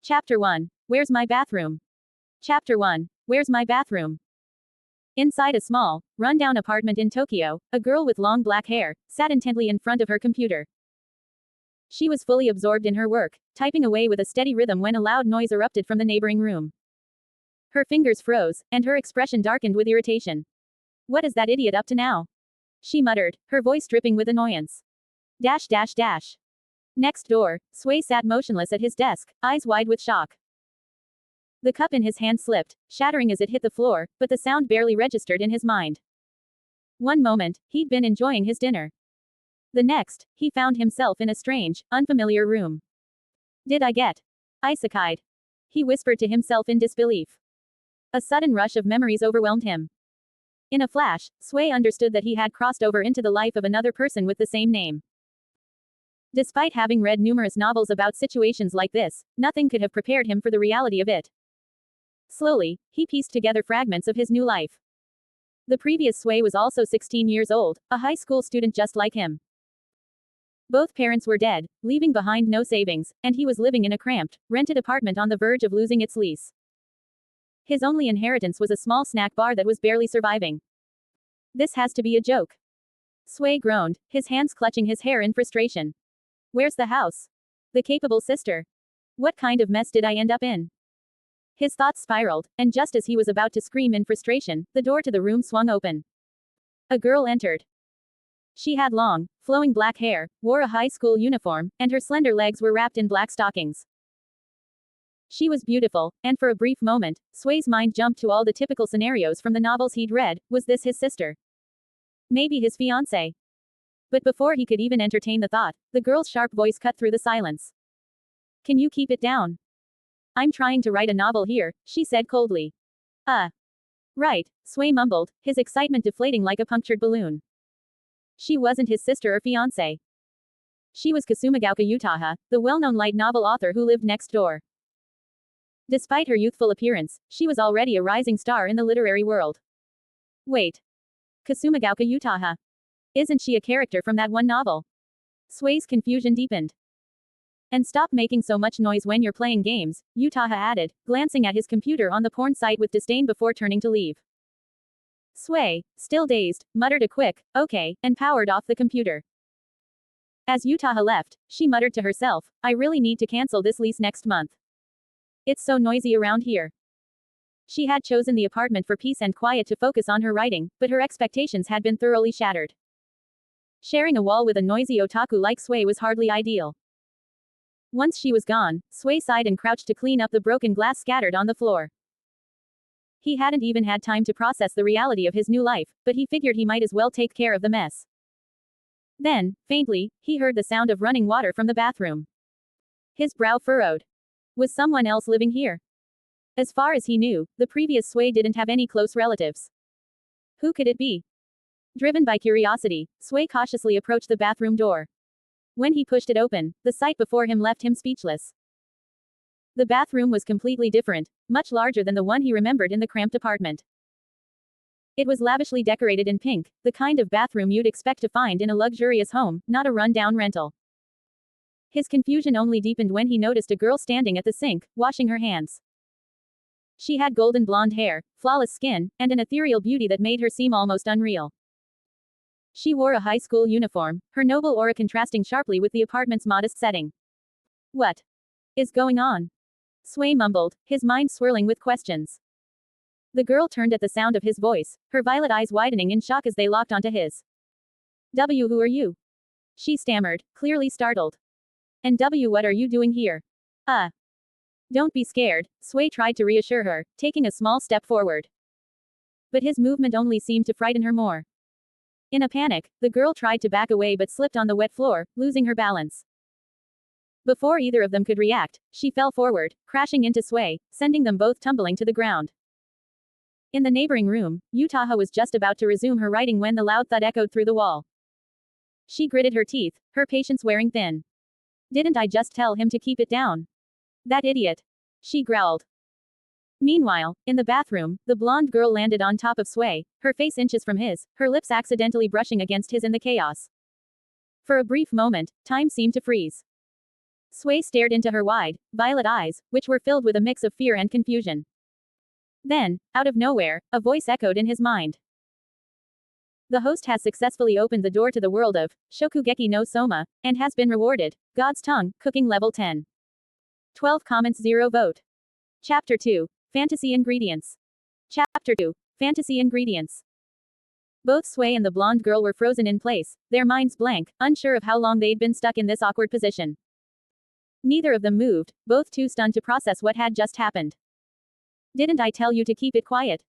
Chapter 1. Where's my bathroom? Chapter 1. Where's my bathroom? Inside a small, run-down apartment in Tokyo, a girl with long black hair sat intently in front of her computer. She was fully absorbed in her work, typing away with a steady rhythm when a loud noise erupted from the neighboring room. Her fingers froze, and her expression darkened with irritation. What is that idiot up to now? She muttered, her voice dripping with annoyance. Dash dash dash. Next door, Sway sat motionless at his desk, eyes wide with shock. The cup in his hand slipped, shattering as it hit the floor, but the sound barely registered in his mind. One moment, he'd been enjoying his dinner. The next, he found himself in a strange, unfamiliar room. Did I get isekai'd? He whispered to himself in disbelief. A sudden rush of memories overwhelmed him. In a flash, Sway understood that he had crossed over into the life of another person with the same name. Despite having read numerous novels about situations like this, nothing could have prepared him for the reality of it. Slowly, he pieced together fragments of his new life. The previous Sway was also 16 years old, a high school student just like him. Both parents were dead, leaving behind no savings, and he was living in a cramped, rented apartment on the verge of losing its lease. His only inheritance was a small snack bar that was barely surviving. This has to be a joke. Sway groaned, his hands clutching his hair in frustration. Where's the house? The capable sister. What kind of mess did I end up in? His thoughts spiraled, and just as he was about to scream in frustration, the door to the room swung open. A girl entered. She had long, flowing black hair, wore a high school uniform, and her slender legs were wrapped in black stockings. She was beautiful, and for a brief moment, Sway's mind jumped to all the typical scenarios from the novels he'd read. Was this his sister? Maybe his fiancée? But before he could even entertain the thought, the girl's sharp voice cut through the silence. Can you keep it down? I'm trying to write a novel here, she said coldly. Right, Sway mumbled, his excitement deflating like a punctured balloon. She wasn't his sister or fiancée. She was Kasumagaoka Utaha, the well-known light novel author who lived next door. Despite her youthful appearance, she was already a rising star in the literary world. Wait. Kasumagaoka Utaha. Isn't she a character from that one novel? Sway's confusion deepened. And stop making so much noise when you're playing games, Utaha added, glancing at his computer on the porn site with disdain before turning to leave. Sway, still dazed, muttered a quick, okay, and powered off the computer. As Utaha left, she muttered to herself, I really need to cancel this lease next month. It's so noisy around here. She had chosen the apartment for peace and quiet to focus on her writing, but her expectations had been thoroughly shattered. Sharing a wall with a noisy otaku like Sway was hardly ideal. Once she was gone, Sway sighed and crouched to clean up the broken glass scattered on the floor. He hadn't even had time to process the reality of his new life, but he figured he might as well take care of the mess. Then, faintly, he heard the sound of running water from the bathroom. His brow furrowed. Was someone else living here? As far as he knew, the previous Sway didn't have any close relatives. Who could it be? Driven by curiosity, Sway cautiously approached the bathroom door. When he pushed it open, the sight before him left him speechless. The bathroom was completely different, much larger than the one he remembered in the cramped apartment. It was lavishly decorated in pink, the kind of bathroom you'd expect to find in a luxurious home, not a run-down rental. His confusion only deepened when he noticed a girl standing at the sink, washing her hands. She had golden blonde hair, flawless skin, and an ethereal beauty that made her seem almost unreal. She wore a high school uniform, her noble aura contrasting sharply with the apartment's modest setting. What is going on? Sway mumbled, his mind swirling with questions. The girl turned at the sound of his voice, her violet eyes widening in shock as they locked onto his. Who are you? She stammered, clearly startled. And what are you doing here? Don't be scared, Sway tried to reassure her, taking a small step forward. But his movement only seemed to frighten her more. In a panic, the girl tried to back away but slipped on the wet floor, losing her balance. Before either of them could react, she fell forward, crashing into Sway, sending them both tumbling to the ground. In the neighboring room, Utaha was just about to resume her writing when the loud thud echoed through the wall. She gritted her teeth, her patience wearing thin. Didn't I just tell him to keep it down? That idiot. She growled. Meanwhile, in the bathroom, the blonde girl landed on top of Sway, her face inches from his, her lips accidentally brushing against his in the chaos. For a brief moment, time seemed to freeze. Sui stared into her wide, violet eyes, which were filled with a mix of fear and confusion. Then, out of nowhere, a voice echoed in his mind. The host has successfully opened the door to the world of Shokugeki no Soma, and has been rewarded. God's Tongue, Cooking Level 10. 12 comments 0 vote. Chapter 2. Fantasy Ingredients. Chapter 2. Fantasy Ingredients. Both Sui and the blonde girl were frozen in place, their minds blank, unsure of how long they'd been stuck in this awkward position. Neither of them moved, both too stunned to process what had just happened. Didn't I tell you to keep it quiet?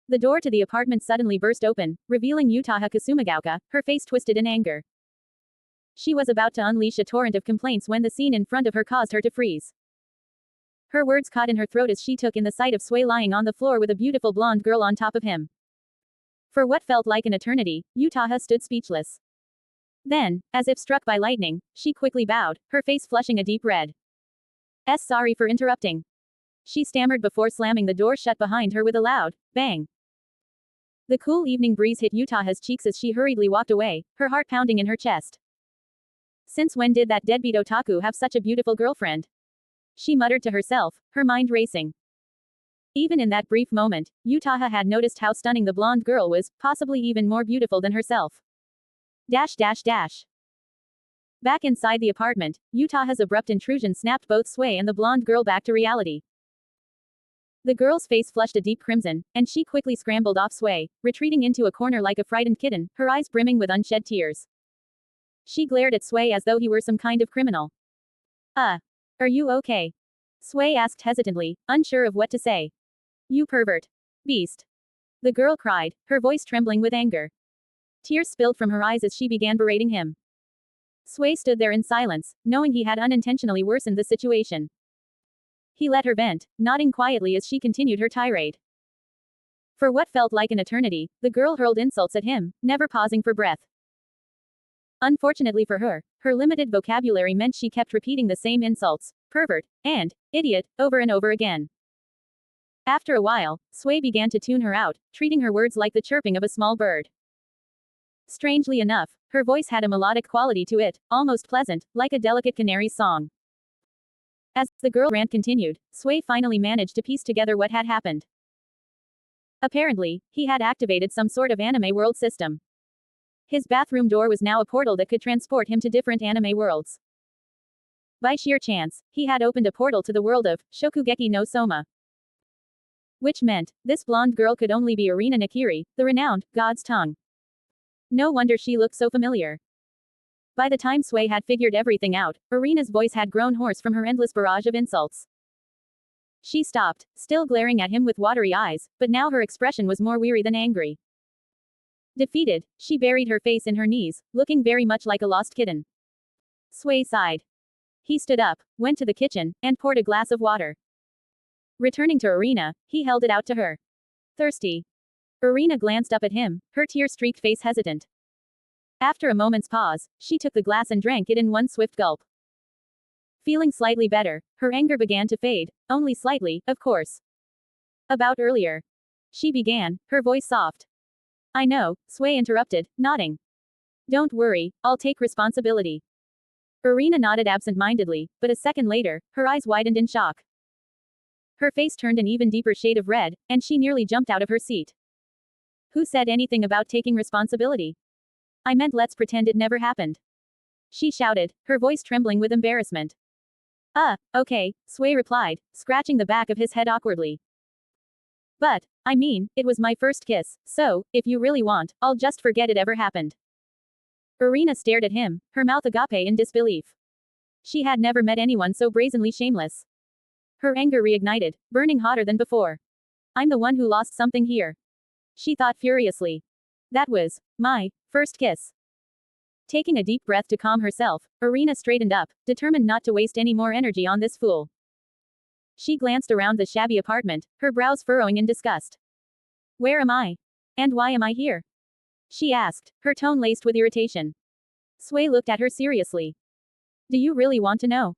The door to the apartment suddenly burst open, revealing Utaha Kasumagaoka, her face twisted in anger. She was about to unleash a torrent of complaints when the scene in front of her caused her to freeze. Her words caught in her throat as she took in the sight of Sui lying on the floor with a beautiful blonde girl on top of him. For what felt like an eternity, Utaha stood speechless. Then, as if struck by lightning, she quickly bowed, her face flushing a deep red. Sorry for interrupting. She stammered before slamming the door shut behind her with a loud bang. The cool evening breeze hit Utaha's cheeks as she hurriedly walked away, her heart pounding in her chest. Since when did that deadbeat otaku have such a beautiful girlfriend? She muttered to herself, her mind racing. Even in that brief moment, Utaha had noticed how stunning the blonde girl was, possibly even more beautiful than herself. Back inside the apartment, Utaha's abrupt intrusion snapped both Sui and the blonde girl back to reality. The girl's face flushed a deep crimson, and she quickly scrambled off Sui, retreating into a corner like a frightened kitten, her eyes brimming with unshed tears. She glared at Sui as though he were some kind of criminal. Are you okay? Sui asked hesitantly, unsure of what to say. You pervert. Beast. The girl cried, her voice trembling with anger. Tears spilled from her eyes as she began berating him. Sui stood there in silence, knowing he had unintentionally worsened the situation. He let her vent, nodding quietly as she continued her tirade. For what felt like an eternity, the girl hurled insults at him, never pausing for breath. Unfortunately for her, her limited vocabulary meant she kept repeating the same insults, pervert, and idiot, over and over again. After a while, Sui began to tune her out, treating her words like the chirping of a small bird. Strangely enough, her voice had a melodic quality to it, almost pleasant, like a delicate canary's song. As the girl rant continued, Sui finally managed to piece together what had happened. Apparently, he had activated some sort of anime world system. His bathroom door was now a portal that could transport him to different anime worlds. By sheer chance, he had opened a portal to the world of Shokugeki no Soma. Which meant, this blonde girl could only be Arina Nakiri, the renowned God's Tongue. No wonder she looked so familiar. By the time Sui had figured everything out, Arina's voice had grown hoarse from her endless barrage of insults. She stopped, still glaring at him with watery eyes, but now her expression was more weary than angry. Defeated, she buried her face in her knees, looking very much like a lost kitten. Sui sighed. He stood up, went to the kitchen, and poured a glass of water. Returning to Arina, he held it out to her. Thirsty. Arina glanced up at him, her tear-streaked face hesitant. After a moment's pause, she took the glass and drank it in one swift gulp. Feeling slightly better, her anger began to fade, only slightly, of course. About earlier. She began, her voice soft. I know, Sui interrupted, nodding. Don't worry, I'll take responsibility. Arina nodded absent-mindedly, but a second later, her eyes widened in shock. Her face turned an even deeper shade of red, and she nearly jumped out of her seat. Who said anything about taking responsibility? I meant let's pretend it never happened. She shouted, her voice trembling with embarrassment. Okay, Sui replied, scratching the back of his head awkwardly. But, I mean, it was my first kiss, so, if you really want, I'll just forget it ever happened. Arina stared at him, her mouth agape in disbelief. She had never met anyone so brazenly shameless. Her anger reignited, burning hotter than before. I'm the one who lost something here. She thought furiously. That was my first kiss. Taking a deep breath to calm herself, Arina straightened up, determined not to waste any more energy on this fool. She glanced around the shabby apartment, her brows furrowing in disgust. Where am I? And why am I here? She asked, her tone laced with irritation. Sui looked at her seriously. Do you really want to know?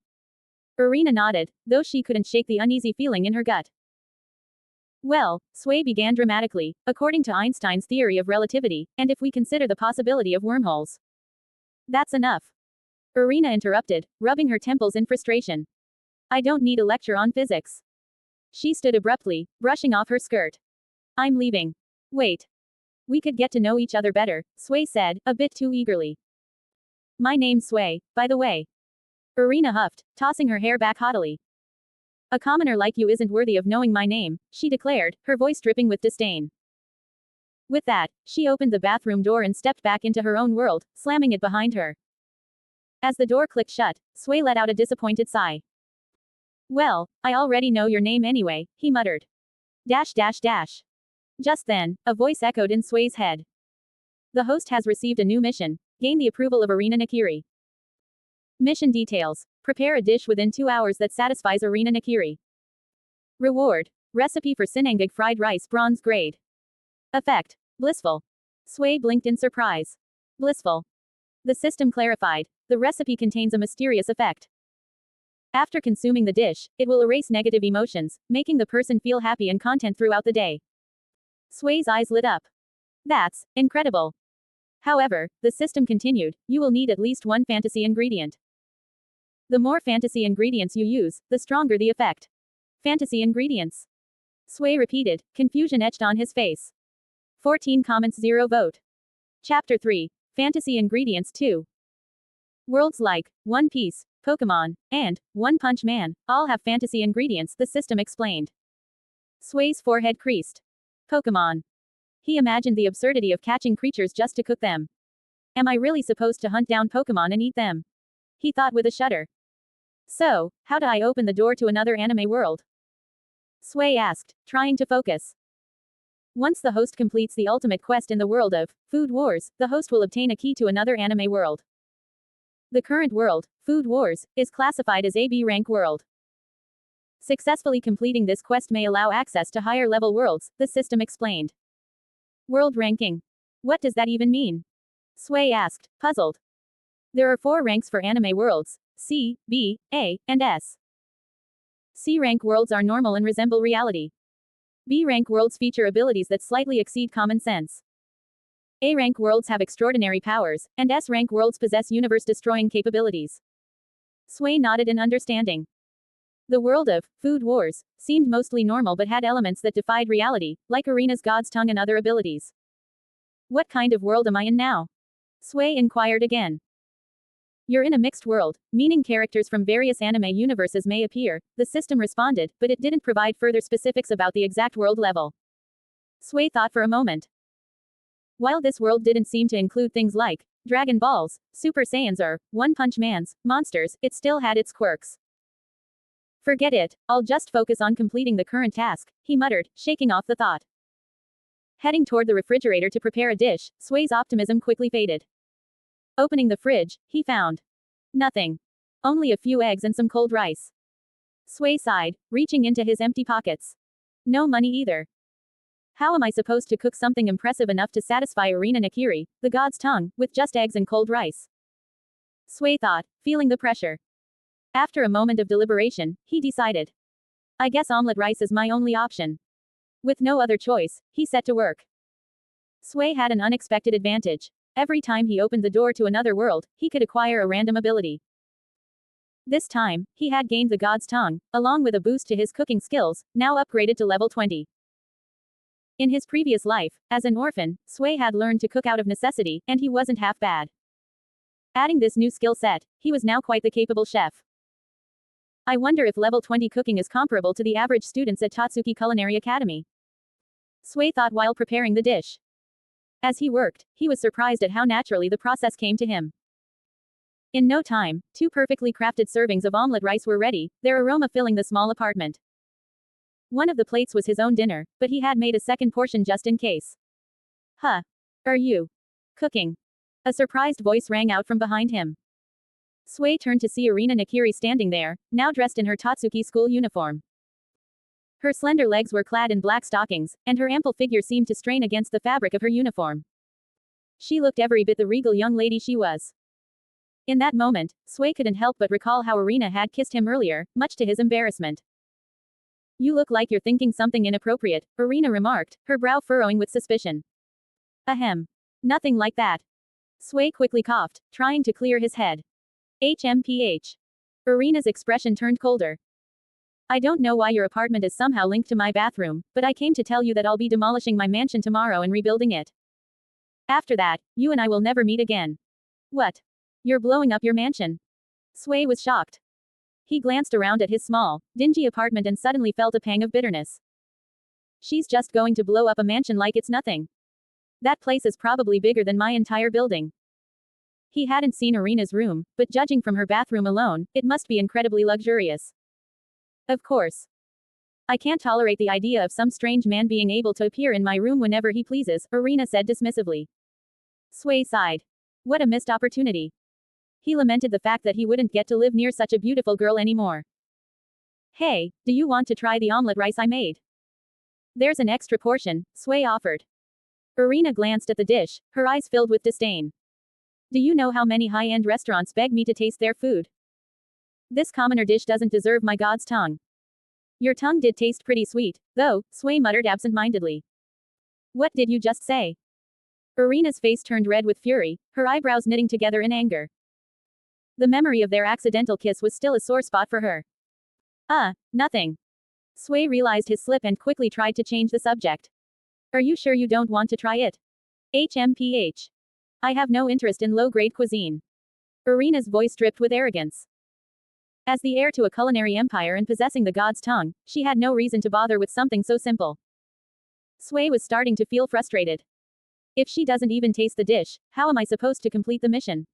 Arina nodded, though she couldn't shake the uneasy feeling in her gut. Well, Sui began dramatically, according to Einstein's theory of relativity, and if we consider the possibility of wormholes. That's enough. Irina interrupted, rubbing her temples in frustration. I don't need a lecture on physics. She stood abruptly, brushing off her skirt. I'm leaving. Wait. We could get to know each other better, Sway said, a bit too eagerly. My name's Sway, by the way. Irina huffed, tossing her hair back haughtily. A commoner like you isn't worthy of knowing my name, she declared, her voice dripping with disdain. With that, she opened the bathroom door and stepped back into her own world, slamming it behind her. As the door clicked shut, Sway let out a disappointed sigh. Well, I already know your name anyway, he muttered. Dash dash dash. Just then, a voice echoed in Sway's head. The host has received a new mission. Gain the approval of Irina Nakiri. Mission details. Prepare a dish within 2 hours that satisfies Irina Nakiri. Reward. Recipe for Sinangig fried rice bronze grade. Effect. Blissful. Sway blinked in surprise. Blissful. The system clarified. The recipe contains a mysterious effect. After consuming the dish, it will erase negative emotions, making the person feel happy and content throughout the day. Sway's eyes lit up. That's incredible. However, the system continued, you will need at least one fantasy ingredient. The more fantasy ingredients you use, the stronger the effect. Fantasy ingredients. Sway repeated, confusion etched on his face. 14 comments 0 vote. Chapter 3. Fantasy Ingredients 2. Worlds like One Piece, Pokemon, and One Punch Man all have fantasy ingredients, the system explained. Sway's forehead creased. Pokemon. He imagined the absurdity of catching creatures just to cook them. Am I really supposed to hunt down Pokemon and eat them? He thought with a shudder. So, how do I open the door to another anime world? Sway asked, trying to focus. Once the host completes the ultimate quest in the world of Food Wars, the host will obtain a key to another anime world. The current world, Food Wars, is classified as a B rank world. Successfully completing this quest may allow access to higher level worlds, the system explained. World ranking. What does that even mean? Sway asked, puzzled. There are 4 ranks for anime worlds: C, B, A, and S. C rank worlds are normal and resemble reality. B rank worlds feature abilities that slightly exceed common sense. A rank worlds have extraordinary powers, and S rank worlds possess universe-destroying capabilities. Sway nodded in understanding. The world of Food Wars seemed mostly normal but had elements that defied reality, like Irina's God's tongue and other abilities. What kind of world am I in now? Sway inquired again. You're in a mixed world, meaning characters from various anime universes may appear, the system responded, but it didn't provide further specifics about the exact world level. Sway thought for a moment. While this world didn't seem to include things like Dragon Balls, Super Saiyans or One Punch Man's monsters, it still had its quirks. Forget it, I'll just focus on completing the current task, he muttered, shaking off the thought. Heading toward the refrigerator to prepare a dish, Sway's optimism quickly faded. Opening the fridge, he found nothing. Only a few eggs and some cold rice. Sway sighed, reaching into his empty pockets. No money either. How am I supposed to cook something impressive enough to satisfy Irina Nakiri, the god's tongue, with just eggs and cold rice? Sway thought, feeling the pressure. After a moment of deliberation, he decided. I guess omelette rice is my only option. With no other choice, he set to work. Sway had an unexpected advantage. Every time he opened the door to another world, he could acquire a random ability. This time, he had gained the god's tongue, along with a boost to his cooking skills, now upgraded to level 20. In his previous life, as an orphan, Sway had learned to cook out of necessity, and he wasn't half bad. Adding this new skill set, he was now quite the capable chef. I wonder if level 20 cooking is comparable to the average students at Totsuki Culinary Academy. Sway thought while preparing the dish. As he worked, he was surprised at how naturally the process came to him. In no time, 2 perfectly crafted servings of omelette rice were ready, their aroma filling the small apartment. One of the plates was his own dinner, but he had made a second portion just in case. Huh. Are you cooking? A surprised voice rang out from behind him. Sway turned to see Irina Nakiri standing there, now dressed in her Totsuki school uniform. Her slender legs were clad in black stockings, and her ample figure seemed to strain against the fabric of her uniform. She looked every bit the regal young lady she was. In that moment, Sway couldn't help but recall how Irina had kissed him earlier, much to his embarrassment. You look like you're thinking something inappropriate, Irina remarked, her brow furrowing with suspicion. Ahem. Nothing like that. Sway quickly coughed, trying to clear his head. HMPH. Irina's expression turned colder. I don't know why your apartment is somehow linked to my bathroom, but I came to tell you that I'll be demolishing my mansion tomorrow and rebuilding it. After that, you and I will never meet again. What? You're blowing up your mansion? Sway was shocked. He glanced around at his small, dingy apartment and suddenly felt a pang of bitterness. She's just going to blow up a mansion like it's nothing. That place is probably bigger than my entire building. He hadn't seen Irina's room, but judging from her bathroom alone, it must be incredibly luxurious. Of course. I can't tolerate the idea of some strange man being able to appear in my room whenever he pleases, Irina said dismissively. Sway sighed. What a missed opportunity. He lamented the fact that he wouldn't get to live near such a beautiful girl anymore. Hey, do you want to try the omelette rice I made? There's an extra portion, Sway offered. Irina glanced at the dish, her eyes filled with disdain. Do you know how many high-end restaurants beg me to taste their food? This commoner dish doesn't deserve my god's tongue. Your tongue did taste pretty sweet, though, Sway muttered absent-mindedly. What did you just say? Irina's face turned red with fury, her eyebrows knitting together in anger. The memory of their accidental kiss was still a sore spot for her. Nothing. Sway realized his slip and quickly tried to change the subject. Are you sure you don't want to try it? HMPH. I have no interest in low-grade cuisine. Irina's voice dripped with arrogance. As the heir to a culinary empire and possessing the god's tongue, she had no reason to bother with something so simple. Sway was starting to feel frustrated. If she doesn't even taste the dish, how am I supposed to complete the mission?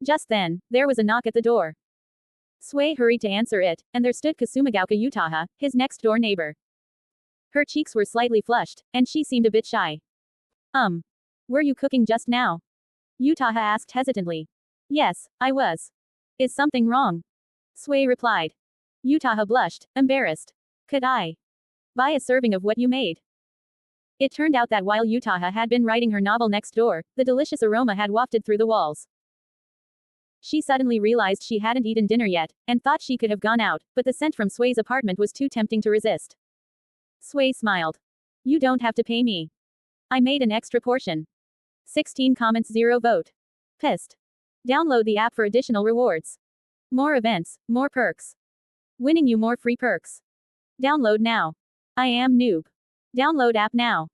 Just then, there was a knock at the door. Sway hurried to answer it, and there stood Kasumagaoka Utaha, his next-door neighbor. Her cheeks were slightly flushed, and she seemed a bit shy. Were you cooking just now? Utaha asked hesitantly. Yes, I was. Is something wrong? Sway replied. Utaha blushed, embarrassed. Could I buy a serving of what you made? It turned out that while Utaha had been writing her novel next door, the delicious aroma had wafted through the walls. She suddenly realized she hadn't eaten dinner yet, and thought she could have gone out, but the scent from Sway's apartment was too tempting to resist. Sway smiled. You don't have to pay me. I made an extra portion. 16 comments 0 vote. Pissed. Download the app for additional rewards. More events, more perks. Winning you more free perks. Download now. IamNoob. Download app now.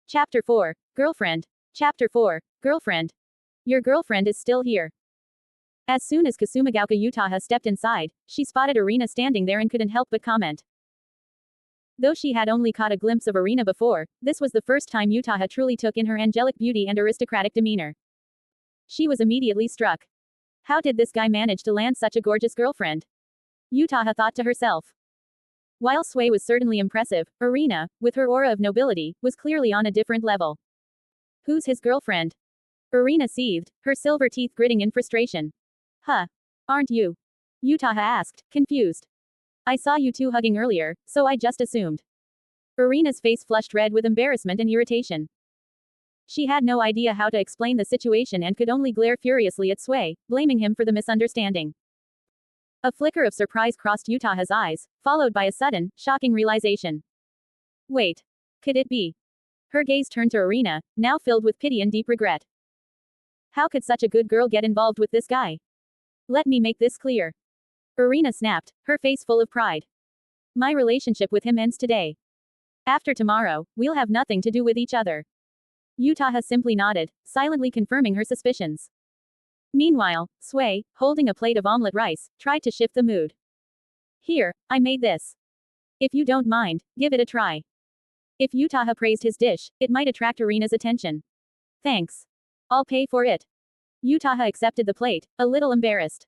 Chapter 4, Girlfriend. Chapter 4, Girlfriend. Your girlfriend is still here. As soon as Kasumagaoka Utaha stepped inside, she spotted Irina standing there and couldn't help but comment. Though she had only caught a glimpse of Irina before, this was the first time Utaha truly took in her angelic beauty and aristocratic demeanor. She was immediately struck. How did this guy manage to land such a gorgeous girlfriend? Utaha thought to herself. While Sway was certainly impressive, Irina, with her aura of nobility, was clearly on a different level. Who's his girlfriend? Irina seethed, her silver teeth gritting in frustration. Aren't you? Utaha asked, confused. I saw you two hugging earlier, so I just assumed. Irina's face flushed red with embarrassment and irritation. She had no idea how to explain the situation and could only glare furiously at Sway, blaming him for the misunderstanding. A flicker of surprise crossed Utaha's eyes, followed by a sudden, shocking realization. Wait. Could it be? Her gaze turned to Irina, now filled with pity and deep regret. How could such a good girl get involved with this guy? Let me make this clear. Irina snapped, her face full of pride. My relationship with him ends today. After tomorrow, we'll have nothing to do with each other. Utaha simply nodded, silently confirming her suspicions. Meanwhile, Sway, holding a plate of omelette rice, tried to shift the mood. Here, I made this. If you don't mind, give it a try. If Utaha praised his dish, it might attract Irina's attention. Thanks. I'll pay for it. Utaha accepted the plate, a little embarrassed.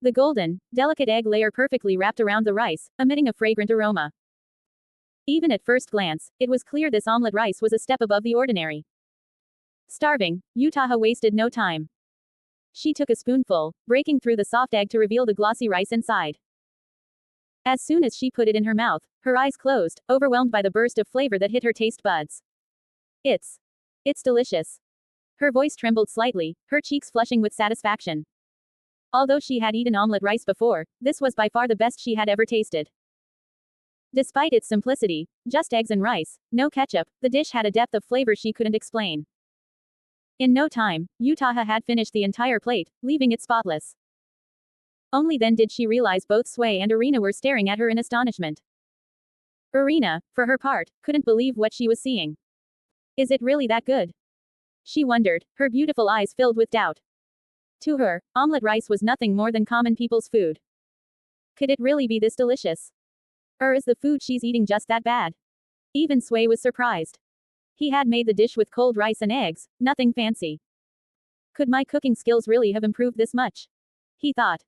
The golden, delicate egg layer perfectly wrapped around the rice, emitting a fragrant aroma. Even at first glance, it was clear this omelette rice was a step above the ordinary. Starving, Utaha wasted no time. She took a spoonful, breaking through the soft egg to reveal the glossy rice inside. As soon as she put it in her mouth, her eyes closed, overwhelmed by the burst of flavor that hit her taste buds. It's delicious. Her voice trembled slightly, her cheeks flushing with satisfaction. Although she had eaten omelette rice before, this was by far the best she had ever tasted. Despite its simplicity, just eggs and rice, no ketchup, the dish had a depth of flavor she couldn't explain. In no time, Utaha had finished the entire plate, leaving it spotless. Only then did she realize both Sway and Irina were staring at her in astonishment. Irina, for her part, couldn't believe what she was seeing. Is it really that good? She wondered, her beautiful eyes filled with doubt. To her, omelette rice was nothing more than common people's food. Could it really be this delicious? Or is the food she's eating just that bad? Even Sway was surprised. He had made the dish with cold rice and eggs, nothing fancy. Could my cooking skills really have improved this much? He thought.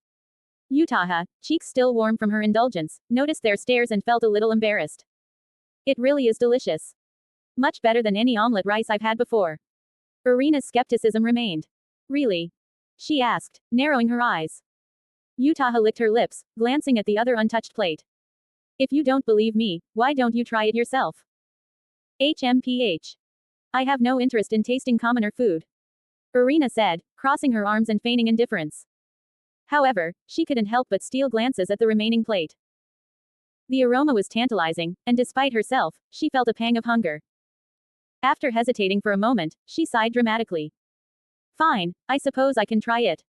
Utaha, cheeks still warm from her indulgence, noticed their stares and felt a little embarrassed. It really is delicious. Much better than any omelette rice I've had before. Irina's skepticism remained. Really? She asked, narrowing her eyes. Utaha licked her lips, glancing at the other untouched plate. If you don't believe me, why don't you try it yourself? HMPH. I have no interest in tasting commoner food. Irina said, crossing her arms and feigning indifference. However, she couldn't help but steal glances at the remaining plate. The aroma was tantalizing, and despite herself, she felt a pang of hunger. After hesitating for a moment, she sighed dramatically. Fine, I suppose I can try it.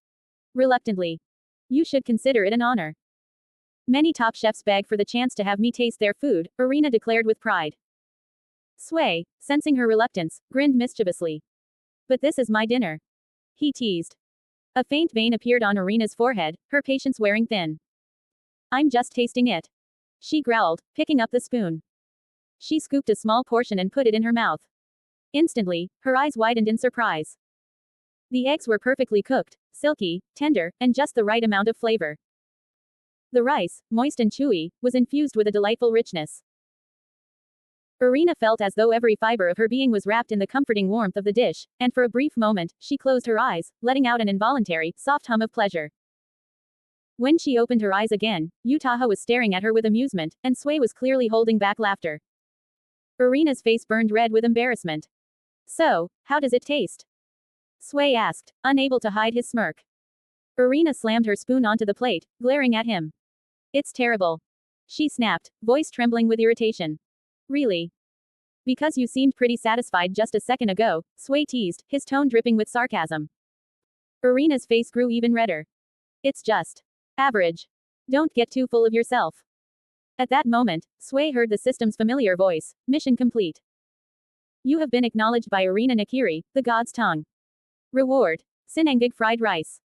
Reluctantly. You should consider it an honor. Many top chefs beg for the chance to have me taste their food, Irina declared with pride. Sway, sensing her reluctance, grinned mischievously. But this is my dinner. He teased. A faint vein appeared on Irina's forehead, her patience wearing thin. I'm just tasting it. She growled, picking up the spoon. She scooped a small portion and put it in her mouth. Instantly, her eyes widened in surprise. The eggs were perfectly cooked, silky, tender, and just the right amount of flavor. The rice, moist and chewy, was infused with a delightful richness. Irina felt as though every fiber of her being was wrapped in the comforting warmth of the dish, and for a brief moment, she closed her eyes, letting out an involuntary, soft hum of pleasure. When she opened her eyes again, Utaha was staring at her with amusement, and Sway was clearly holding back laughter. Irina's face burned red with embarrassment. So, how does it taste? Sway asked, unable to hide his smirk. Irina slammed her spoon onto the plate, glaring at him. It's terrible. She snapped, voice trembling with irritation. Really? Because you seemed pretty satisfied just a second ago, Sway teased, his tone dripping with sarcasm. Irina's face grew even redder. It's just average. Don't get too full of yourself. At that moment, Sway heard the system's familiar voice, mission complete. You have been acknowledged by Irina Nakiri, the god's tongue. Reward. Sinengig fried rice.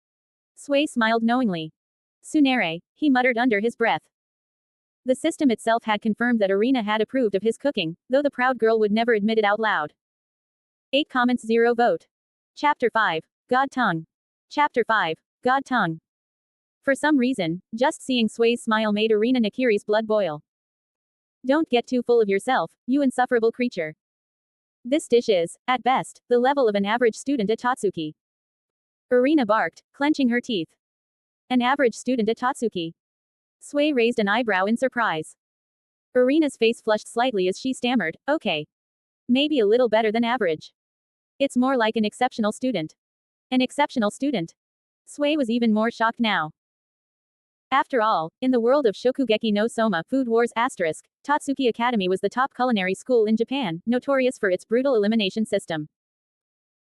Sway smiled knowingly. Tsunere, he muttered under his breath. The system itself had confirmed that Irina had approved of his cooking, though the proud girl would never admit it out loud. 8 comments 0 vote. Chapter 5. God Tongue. Chapter 5. God Tongue. For some reason, just seeing Sway's smile made Irina Nakiri's blood boil. Don't get too full of yourself, you insufferable creature. This dish is, at best, the level of an average student at Totsuki. Irina barked, clenching her teeth. An average student at Totsuki. Sway raised an eyebrow in surprise. Irina's face flushed slightly as she stammered, okay. Maybe a little better than average. It's more like an exceptional student. An exceptional student. Sway was even more shocked now. After all, in the world of Shokugeki no Soma Food Wars asterisk, Totsuki Academy was the top culinary school in Japan, notorious for its brutal elimination system.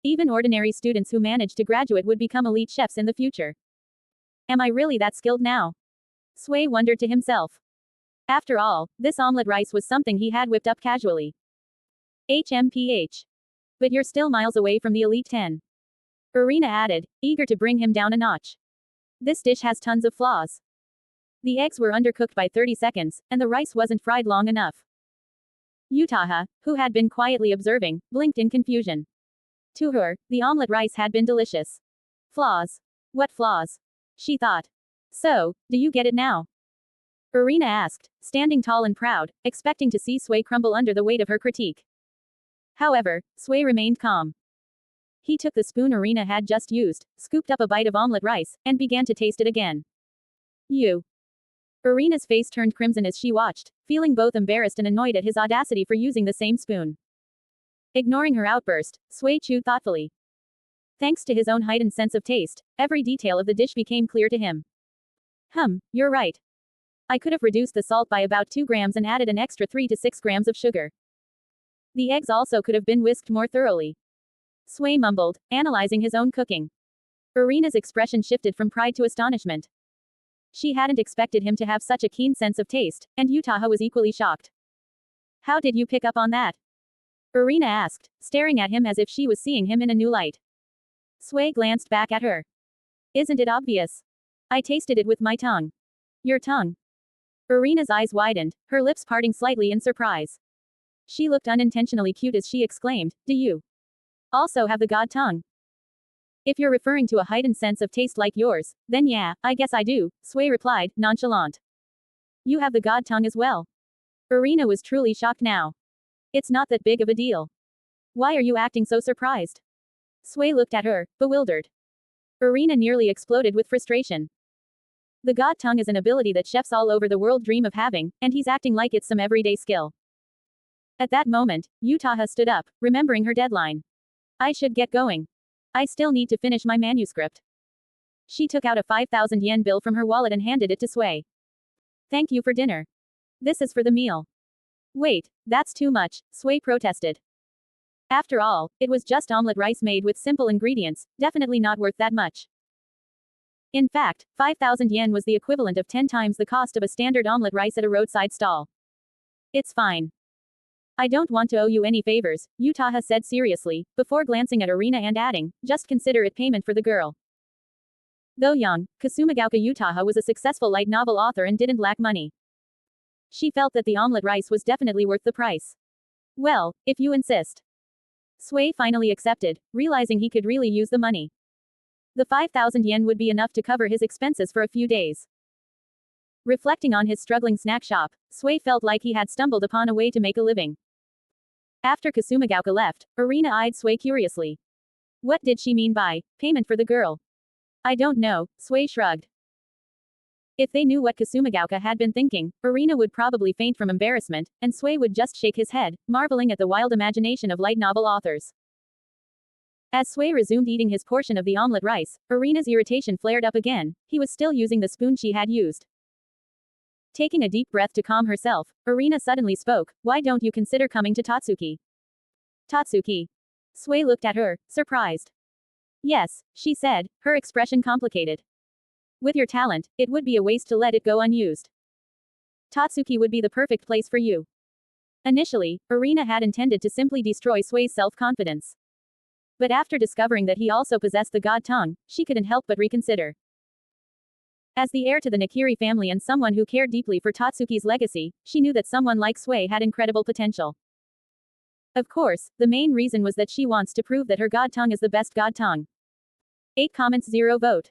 Even ordinary students who managed to graduate would become elite chefs in the future. Am I really that skilled now? Sway wondered to himself. After all, this omelette rice was something he had whipped up casually. HMPH. But you're still miles away from the elite 10. Irina added, eager to bring him down a notch. This dish has tons of flaws. The eggs were undercooked by 30 seconds, and the rice wasn't fried long enough. Utaha, who had been quietly observing, blinked in confusion. To her, the omelette rice had been delicious. Flaws. What flaws? She thought. So, do you get it now? Irina asked, standing tall and proud, expecting to see Sway crumble under the weight of her critique. However, Sway remained calm. He took the spoon Irina had just used, scooped up a bite of omelette rice, and began to taste it again. You. Irina's face turned crimson as she watched, feeling both embarrassed and annoyed at his audacity for using the same spoon. Ignoring her outburst, Sway chewed thoughtfully. Thanks to his own heightened sense of taste, every detail of the dish became clear to him. You're right. I could have reduced the salt by about 2 grams and added an extra 3 to 6 grams of sugar. The eggs also could have been whisked more thoroughly. Sway mumbled, analyzing his own cooking. Irina's expression shifted from pride to astonishment. She hadn't expected him to have such a keen sense of taste, and Utaha was equally shocked. How did you pick up on that? Irina asked, staring at him as if she was seeing him in a new light. Sui glanced back at her. Isn't it obvious? I tasted it with my tongue. Your tongue? Irina's eyes widened, her lips parting slightly in surprise. She looked unintentionally cute as she exclaimed, do you also have the god tongue? If you're referring to a heightened sense of taste like yours, then yeah, I guess I do, Sui replied, nonchalant. You have the god tongue as well. Irina was truly shocked now. It's not that big of a deal. Why are you acting so surprised? Sui looked at her, bewildered. Irina nearly exploded with frustration. The god tongue is an ability that chefs all over the world dream of having, and he's acting like it's some everyday skill. At that moment, Utaha stood up, remembering her deadline. I should get going. I still need to finish my manuscript. She took out a 5,000 yen bill from her wallet and handed it to Sui. Thank you for dinner. This is for the meal. Wait, that's too much, Sui protested. After all, it was just omelette rice made with simple ingredients, definitely not worth that much. In fact, 5,000 yen was the equivalent of 10 times the cost of a standard omelette rice at a roadside stall. It's fine. I don't want to owe you any favors, Utaha said seriously, before glancing at Irina and adding, just consider it payment for the girl. Though young, Kasumagaoka Utaha was a successful light novel author and didn't lack money. She felt that the omelette rice was definitely worth the price. Well, if you insist. Sui finally accepted, realizing he could really use the money. The 5,000 yen would be enough to cover his expenses for a few days. Reflecting on his struggling snack shop, Sui felt like he had stumbled upon a way to make a living. After Kasumagaoka left, Irina eyed Sui curiously. What did she mean by payment for the girl? I don't know, Sui shrugged. If they knew what Kasumagaoka had been thinking, Irina would probably faint from embarrassment, and Sui would just shake his head, marveling at the wild imagination of light novel authors. As Sui resumed eating his portion of the omelette rice, Irina's irritation flared up again. He was still using the spoon she had used. Taking a deep breath to calm herself, Irina suddenly spoke, why don't you consider coming to Totsuki? Totsuki. Sui looked at her, surprised. Yes, she said, her expression complicated. With your talent, it would be a waste to let it go unused. Totsuki would be the perfect place for you. Initially, Irina had intended to simply destroy Sui's self-confidence. But after discovering that he also possessed the god tongue, she couldn't help but reconsider. As the heir to the Nakiri family and someone who cared deeply for Totsuki's legacy, she knew that someone like Sui had incredible potential. Of course, the main reason was that she wants to prove that her god tongue is the best god tongue. 8 comments 0 vote.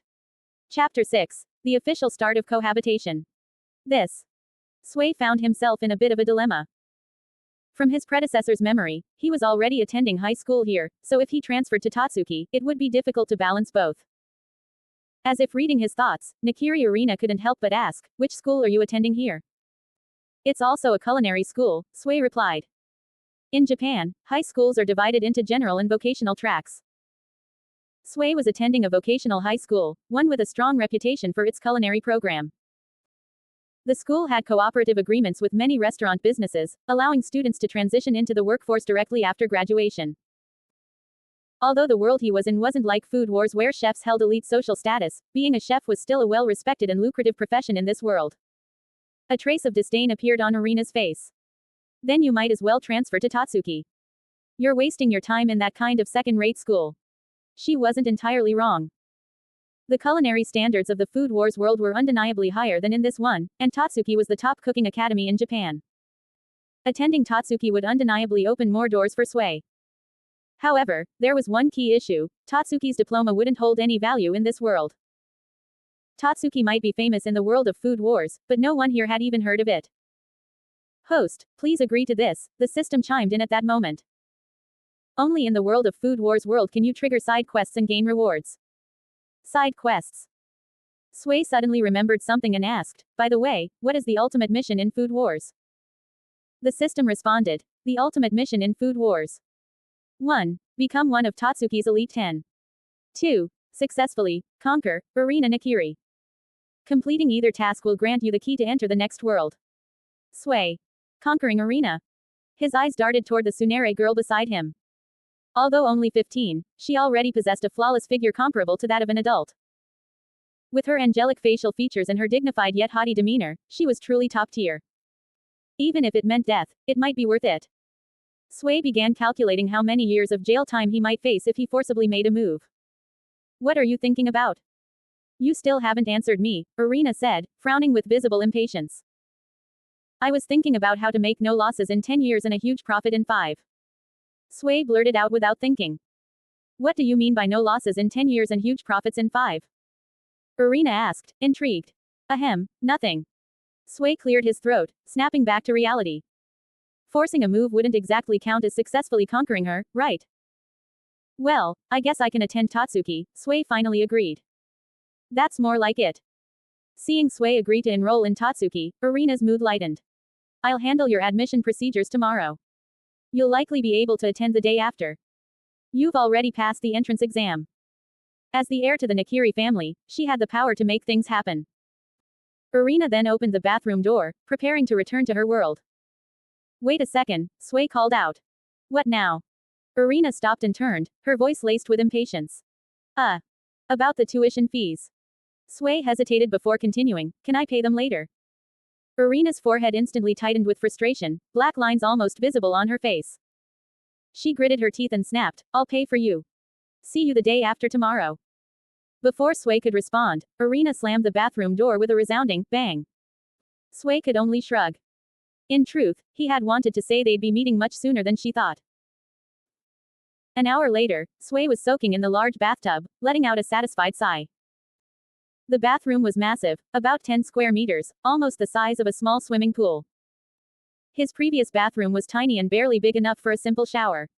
Chapter 6. The official start of cohabitation. Sui found himself in a bit of a dilemma. From his predecessor's memory, he was already attending high school here, so if he transferred to Totsuki, it would be difficult to balance both. As if reading his thoughts, Nakiri Irina couldn't help but ask, which school are you attending here? It's also a culinary school, Sui replied. In Japan, high schools are divided into general and vocational tracks. Sui was attending a vocational high school, one with a strong reputation for its culinary program. The school had cooperative agreements with many restaurant businesses, allowing students to transition into the workforce directly after graduation. Although the world he was in wasn't like Food Wars where chefs held elite social status, being a chef was still a well-respected and lucrative profession in this world. A trace of disdain appeared on Irina's face. Then you might as well transfer to Totsuki. You're wasting your time in that kind of second-rate school. She wasn't entirely wrong. The culinary standards of the Food Wars world were undeniably higher than in this one, and Totsuki was the top cooking academy in Japan. Attending Totsuki would undeniably open more doors for Sui. However, there was one key issue: Totsuki's diploma wouldn't hold any value in this world. Totsuki might be famous in the world of Food Wars, but no one here had even heard of it. Host, please agree to this, the system chimed in at that moment. Only in the world of Food Wars world can you trigger side quests and gain rewards. Side quests. Sui suddenly remembered something and asked, by the way, what is the ultimate mission in Food Wars? The system responded, the ultimate mission in Food Wars. 1. Become one of Totsuki's elite 10. 2. Successfully conquer Irina Nakiri. Completing either task will grant you the key to enter the next world. Sui. Conquering Irina. His eyes darted toward the tsundere girl beside him. Although only 15, she already possessed a flawless figure comparable to that of an adult. With her angelic facial features and her dignified yet haughty demeanor, she was truly top tier. Even if it meant death, it might be worth it. Sway began calculating how many years of jail time he might face if he forcibly made a move. What are you thinking about? You still haven't answered me, Irina said, frowning with visible impatience. I was thinking about how to make no losses in 10 years and a huge profit in 5. Sway blurted out without thinking. What do you mean by no losses in 10 years and huge profits in 5? Irina asked, intrigued. Ahem, nothing. Sway cleared his throat, snapping back to reality. Forcing a move wouldn't exactly count as successfully conquering her, right? Well, I guess I can attend Totsuki, Sway finally agreed. That's more like it. Seeing Sway agree to enroll in Totsuki, Irina's mood lightened. I'll handle your admission procedures tomorrow. You'll likely be able to attend the day after. You've already passed the entrance exam. As the heir to the Nakiri family, she had the power to make things happen. Irina then opened the bathroom door, preparing to return to her world. Wait a second, Sway called out. What now? Irina stopped and turned, her voice laced with impatience. About the tuition fees. Sway hesitated before continuing, can I pay them later? Irina's forehead instantly tightened with frustration, black lines almost visible on her face. She gritted her teeth and snapped, I'll pay for you. See you the day after tomorrow. Before Sway could respond, Irina slammed the bathroom door with a resounding bang. Sway could only shrug. In truth, he had wanted to say they'd be meeting much sooner than she thought. An hour later, Sway was soaking in the large bathtub, letting out a satisfied sigh. The bathroom was massive, about 10 square meters, almost the size of a small swimming pool. His previous bathroom was tiny and barely big enough for a simple shower.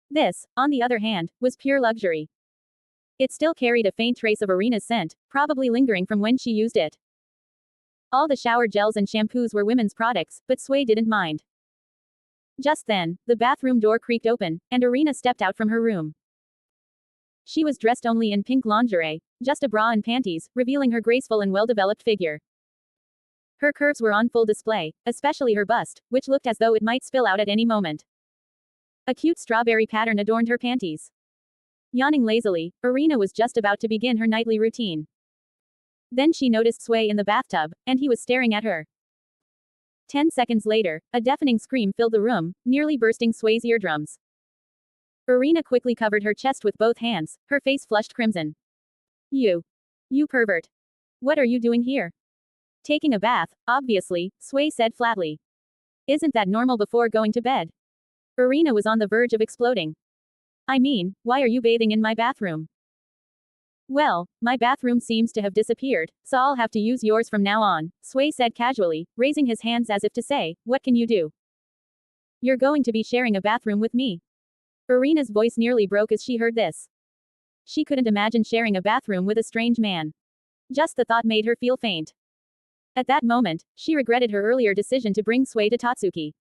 This, on the other hand, was pure luxury. It still carried a faint trace of Irina's scent, probably lingering from when she used it. All the shower gels and shampoos were women's products, but Sway didn't mind. Just then, the bathroom door creaked open, and Irina stepped out from her room. She was dressed only in pink lingerie, just a bra and panties, revealing her graceful and well-developed figure. Her curves were on full display, especially her bust, which looked as though it might spill out at any moment. A cute strawberry pattern adorned her panties. Yawning lazily, Irina was just about to begin her nightly routine. Then she noticed Sway in the bathtub, and he was staring at her. 10 seconds later, a deafening scream filled the room, nearly bursting Sway's eardrums. Irina quickly covered her chest with both hands, her face flushed crimson. You pervert. What are you doing here? Taking a bath, obviously, Sway said flatly. Isn't that normal before going to bed? Irina was on the verge of exploding. I mean, why are you bathing in my bathroom? Well, my bathroom seems to have disappeared, so I'll have to use yours from now on, Sway said casually, raising his hands as if to say, what can you do? You're going to be sharing a bathroom with me. Irina's voice nearly broke as she heard this. She couldn't imagine sharing a bathroom with a strange man. Just the thought made her feel faint. At that moment, she regretted her earlier decision to bring Sway to Totsuki.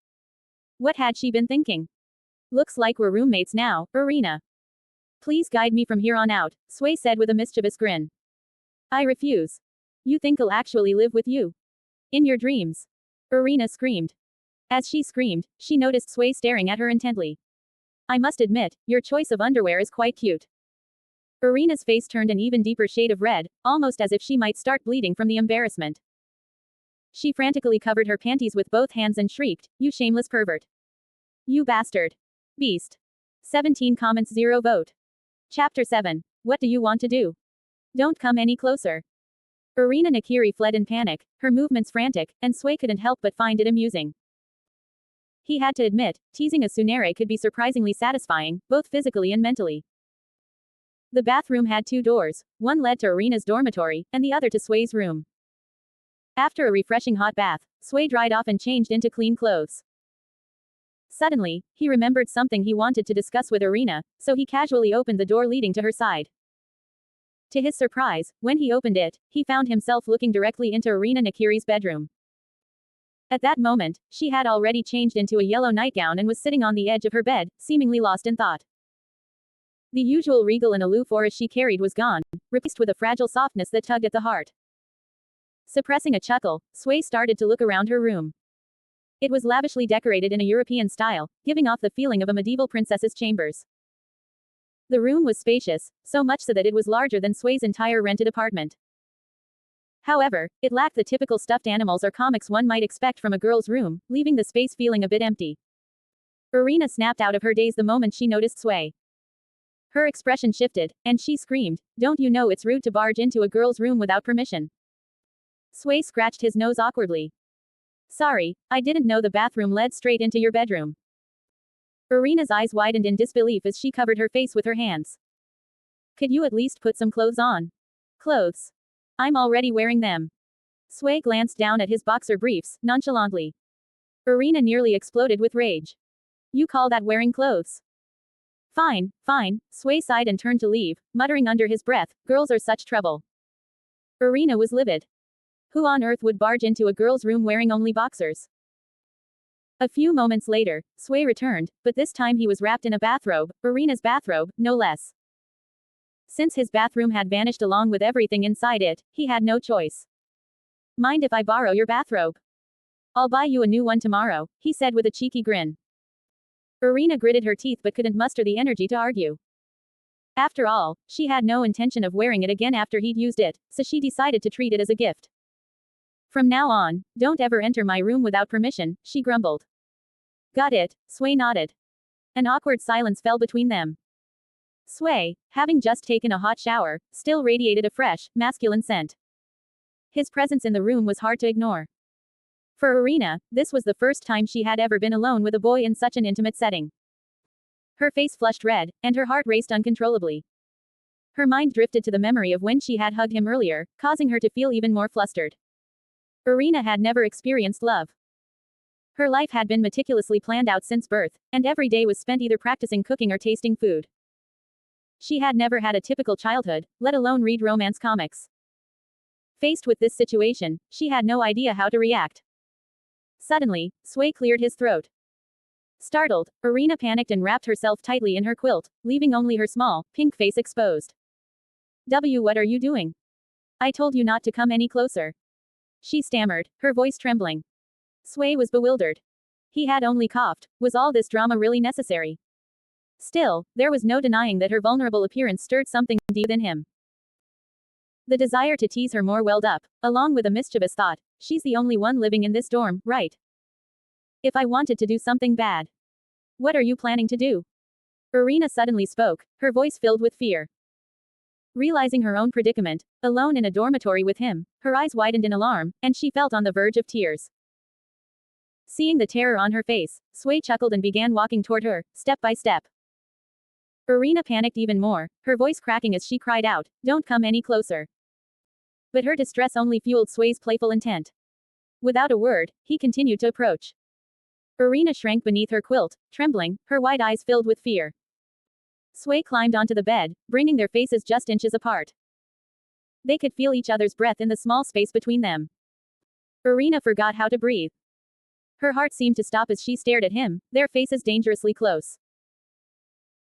What had she been thinking? Looks like we're roommates now, Irina. Please guide me from here on out, Sway said with a mischievous grin. I refuse. You think I'll actually live with you? In your dreams. Irina screamed. As she screamed, she noticed Sway staring at her intently. I must admit, your choice of underwear is quite cute. Irina's face turned an even deeper shade of red, almost as if she might start bleeding from the embarrassment. She frantically covered her panties with both hands and shrieked, you shameless pervert. You bastard. Beast. 17 comments 0 vote. Chapter 7. What do you want to do? Don't come any closer. Irina Nakiri fled in panic, her movements frantic, and Sway couldn't help but find it amusing. He had to admit, teasing a tsundere could be surprisingly satisfying, both physically and mentally. The bathroom had 2 doors, one led to Irina's dormitory, and the other to Sway's room. After a refreshing hot bath, Sway dried off and changed into clean clothes. Suddenly, he remembered something he wanted to discuss with Irina, so he casually opened the door leading to her side. To his surprise, when he opened it, he found himself looking directly into Irina Nakiri's bedroom. At that moment, she had already changed into a yellow nightgown and was sitting on the edge of her bed, seemingly lost in thought. The usual regal and aloof aura she carried was gone, replaced with a fragile softness that tugged at the heart. Suppressing a chuckle, Sway started to look around her room. It was lavishly decorated in a European style, giving off the feeling of a medieval princess's chambers. The room was spacious, so much so that it was larger than Sway's entire rented apartment. However, it lacked the typical stuffed animals or comics one might expect from a girl's room, leaving the space feeling a bit empty. Irina snapped out of her daze the moment she noticed Sway. Her expression shifted, and she screamed, "Don't you know it's rude to barge into a girl's room without permission?" Sway scratched his nose awkwardly. "Sorry, I didn't know the bathroom led straight into your bedroom." Irina's eyes widened in disbelief as she covered her face with her hands. "Could you at least put some clothes on?" "Clothes? I'm already wearing them." Sway glanced down at his boxer briefs, nonchalantly. Irina nearly exploded with rage. "You call that wearing clothes?" "Fine, fine," Sway sighed and turned to leave, muttering under his breath, "Girls are such trouble." Irina was livid. Who on earth would barge into a girl's room wearing only boxers? A few moments later, Sway returned, but this time he was wrapped in a bathrobe, Irina's bathrobe, no less. Since his bathroom had vanished along with everything inside it, he had no choice. "Mind if I borrow your bathrobe? I'll buy you a new one tomorrow," he said with a cheeky grin. Irina gritted her teeth but couldn't muster the energy to argue. After all, she had no intention of wearing it again after he'd used it, so she decided to treat it as a gift. "From now on, don't ever enter my room without permission," she grumbled. "Got it," Sway nodded. An awkward silence fell between them. Sway, having just taken a hot shower, still radiated a fresh, masculine scent. His presence in the room was hard to ignore. For Irina, this was the first time she had ever been alone with a boy in such an intimate setting. Her face flushed red, and her heart raced uncontrollably. Her mind drifted to the memory of when she had hugged him earlier, causing her to feel even more flustered. Irina had never experienced love. Her life had been meticulously planned out since birth, and every day was spent either practicing cooking or tasting food. She had never had a typical childhood, let alone read romance comics. Faced with this situation, she had no idea how to react. Suddenly, Sway cleared his throat. Startled, Irina panicked and wrapped herself tightly in her quilt, leaving only her small, pink face exposed. What are you doing? I told you not to come any closer." She stammered, her voice trembling. Sway was bewildered. He had only coughed. Was all this drama really necessary? Still, there was no denying that her vulnerable appearance stirred something deep within him. The desire to tease her more welled up, along with a mischievous thought, "She's the only one living in this dorm, right? If I wanted to do something bad. What are you planning to do?" Irina suddenly spoke, her voice filled with fear. Realizing her own predicament, alone in a dormitory with him, her eyes widened in alarm, and she felt on the verge of tears. Seeing the terror on her face, Sway chuckled and began walking toward her, step by step. Irina panicked even more, her voice cracking as she cried out, "Don't come any closer." But her distress only fueled Sway's playful intent. Without a word, he continued to approach. Irina shrank beneath her quilt, trembling, her wide eyes filled with fear. Sway climbed onto the bed, bringing their faces just inches apart. They could feel each other's breath in the small space between them. Irina forgot how to breathe. Her heart seemed to stop as she stared at him, their faces dangerously close.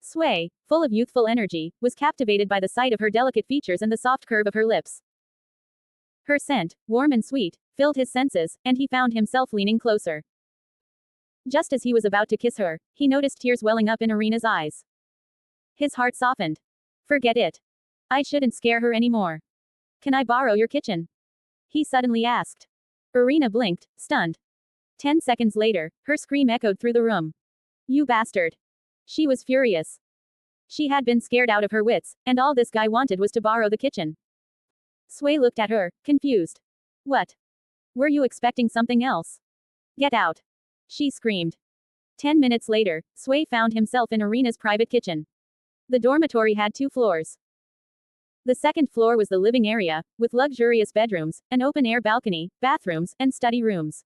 Sway, full of youthful energy, was captivated by the sight of her delicate features and the soft curve of her lips. Her scent, warm and sweet, filled his senses, and he found himself leaning closer. Just as he was about to kiss her, he noticed tears welling up in Irina's eyes. His heart softened. "Forget it. I shouldn't scare her anymore. Can I borrow your kitchen?" he suddenly asked. Irina blinked, stunned. 10 seconds later, her scream echoed through the room. "You bastard!" She was furious. She had been scared out of her wits, and all this guy wanted was to borrow the kitchen. Sway looked at her, confused. "What? Were you expecting something else? Get out!" she screamed. 10 minutes later, Sway found himself in Irina's private kitchen. The dormitory had 2 floors. The second floor was the living area, with luxurious bedrooms, an open-air balcony, bathrooms, and study rooms.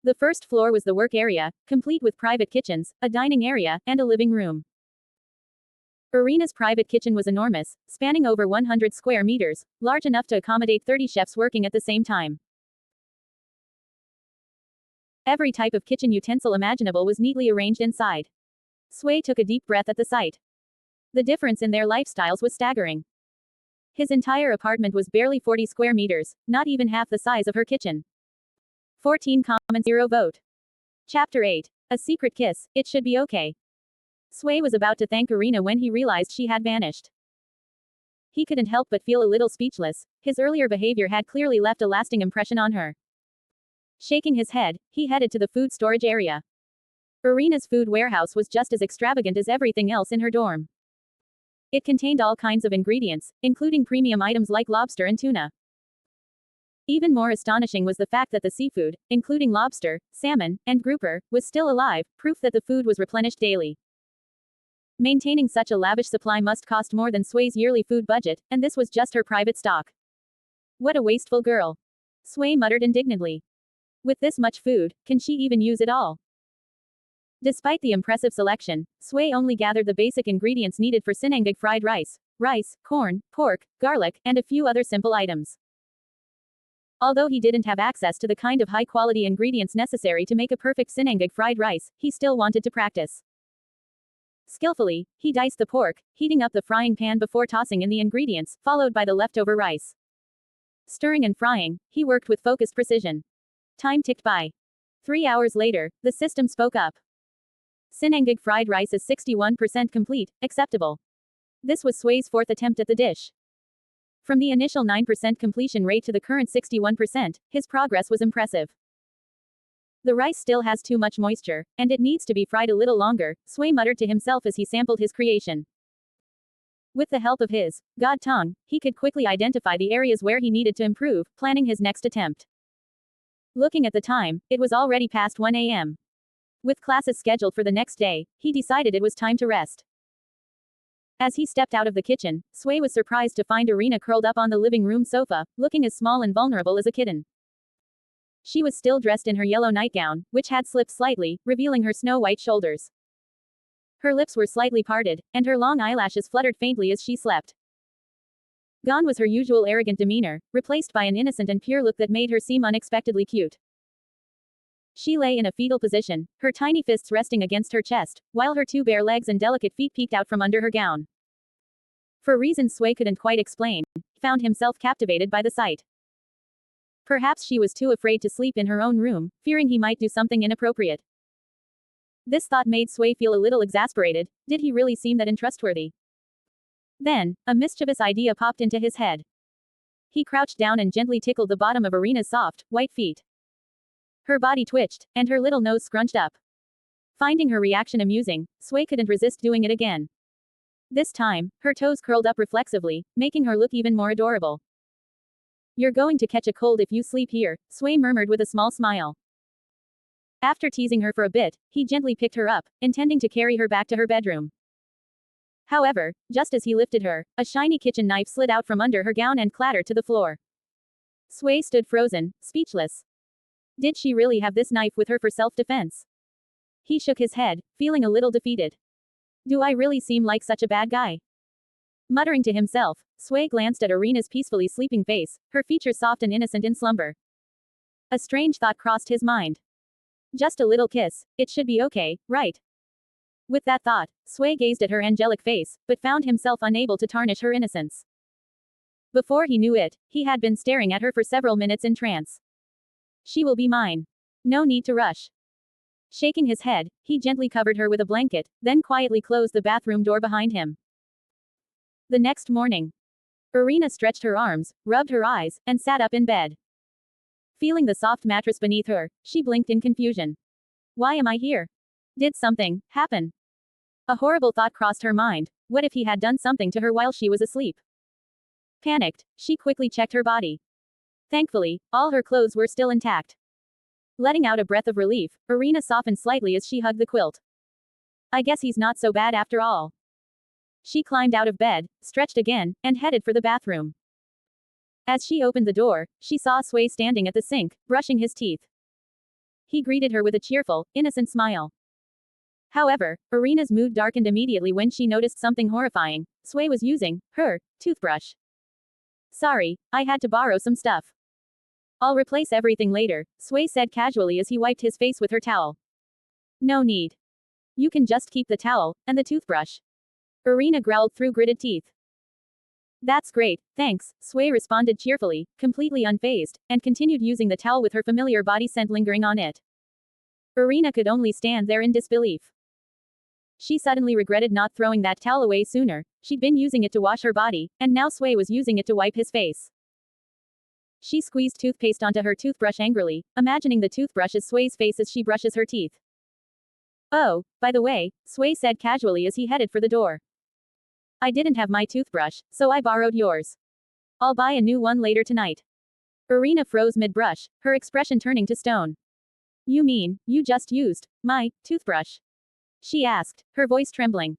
The first floor was the work area, complete with private kitchens, a dining area, and a living room. Irina's private kitchen was enormous, spanning over 100 square meters, large enough to accommodate 30 chefs working at the same time. Every type of kitchen utensil imaginable was neatly arranged inside. Sway took a deep breath at the sight. The difference in their lifestyles was staggering. His entire apartment was barely 40 square meters, not even half the size of her kitchen. 14 comments, 0 vote. Chapter 8. A secret kiss, it should be okay. Sway was about to thank Irina when he realized she had vanished. he couldn't help but feel a little speechless. His earlier behavior had clearly left a lasting impression on her. Shaking his head, he headed to the food storage area. Irina's food warehouse was just as extravagant as everything else in her dorm. It contained all kinds of ingredients, including premium items like lobster and tuna. Even more astonishing was the fact that the seafood, including lobster, salmon, and grouper, was still alive, proof that the food was replenished daily. Maintaining such a lavish supply must cost more than Sui's yearly food budget, and this was just her private stock. What a wasteful girl. Sui muttered indignantly. With this much food, can she even use it all? Despite the impressive selection, Sui only gathered the basic ingredients needed for sinangag fried rice, corn, pork, garlic, and a few other simple items. Although he didn't have access to the kind of high-quality ingredients necessary to make a perfect sinangag fried rice, he still wanted to practice. Skillfully, he diced the pork, heating up the frying pan before tossing in the ingredients, followed by the leftover rice. Stirring and frying, he worked with focused precision. Time ticked by. 3 hours later, the system spoke up. Sinangag fried rice is 61% complete, acceptable. This was Sui's fourth attempt at the dish. From the initial 9% completion rate to the current 61%, his progress was impressive. The rice still has too much moisture, and it needs to be fried a little longer, Sui muttered to himself as he sampled his creation. With the help of his God tongue, he could quickly identify the areas where he needed to improve, planning his next attempt. Looking at the time, it was already past 1 a.m. With classes scheduled for the next day, he decided it was time to rest. As he stepped out of the kitchen, Sui was surprised to find Irina curled up on the living room sofa, looking as small and vulnerable as a kitten. She was still dressed in her yellow nightgown, which had slipped slightly, revealing her snow-white shoulders. Her lips were slightly parted, and her long eyelashes fluttered faintly as she slept. Gone was her usual arrogant demeanor, replaced by an innocent and pure look that made her seem unexpectedly cute. She lay in a fetal position, her tiny fists resting against her chest, while her two bare legs and delicate feet peeked out from under her gown. For reasons Sui couldn't quite explain, he found himself captivated by the sight. Perhaps she was too afraid to sleep in her own room, fearing he might do something inappropriate. This thought made Sui feel a little exasperated. Did he really seem that untrustworthy? Then, a mischievous idea popped into his head. He crouched down and gently tickled the bottom of Irina's soft, white feet. Her body twitched, and her little nose scrunched up. Finding her reaction amusing, Sui couldn't resist doing it again. This time, her toes curled up reflexively, making her look even more adorable. You're going to catch a cold if you sleep here, Sui murmured with a small smile. After teasing her for a bit, he gently picked her up, intending to carry her back to her bedroom. However, just as he lifted her, a shiny kitchen knife slid out from under her gown and clattered to the floor. Sui stood frozen, speechless. Did she really have this knife with her for self-defense? He shook his head, feeling a little defeated. Do I really seem like such a bad guy? Muttering to himself, Sui glanced at Irina's peacefully sleeping face, her features soft and innocent in slumber. A strange thought crossed his mind. Just a little kiss, it should be okay, right? With that thought, Sui gazed at her angelic face, but found himself unable to tarnish her innocence. Before he knew it, he had been staring at her for several minutes in trance. She will be mine. No need to rush. Shaking his head, he gently covered her with a blanket, then quietly closed the bathroom door behind him. The next morning, Irina stretched her arms, rubbed her eyes, and sat up in bed. Feeling the soft mattress beneath her, she blinked in confusion. Why am I here? Did something happen? A horrible thought crossed her mind. What if he had done something to her while she was asleep? Panicked, she quickly checked her body. Thankfully, all her clothes were still intact. Letting out a breath of relief, Irina softened slightly as she hugged the quilt. I guess he's not so bad after all. She climbed out of bed, stretched again, and headed for the bathroom. As she opened the door, she saw Sui standing at the sink, brushing his teeth. He greeted her with a cheerful, innocent smile. However, Irina's mood darkened immediately when she noticed something horrifying. Sui was using her toothbrush. Sorry, I had to borrow some stuff. I'll replace everything later, Sui said casually as he wiped his face with her towel. No need. You can just keep the towel, and the toothbrush. Irina growled through gritted teeth. That's great, thanks, Sui responded cheerfully, completely unfazed, and continued using the towel with her familiar body scent lingering on it. Irina could only stand there in disbelief. She suddenly regretted not throwing that towel away sooner. She'd been using it to wash her body, and now Sway was using it to wipe his face. She squeezed toothpaste onto her toothbrush angrily, imagining the toothbrush as Sway's face as she brushes her teeth. Oh, by the way, Sway said casually as he headed for the door. I didn't have my toothbrush, so I borrowed yours. I'll buy a new one later tonight. Irina froze mid-brush, her expression turning to stone. You mean, you just used my toothbrush? She asked, her voice trembling.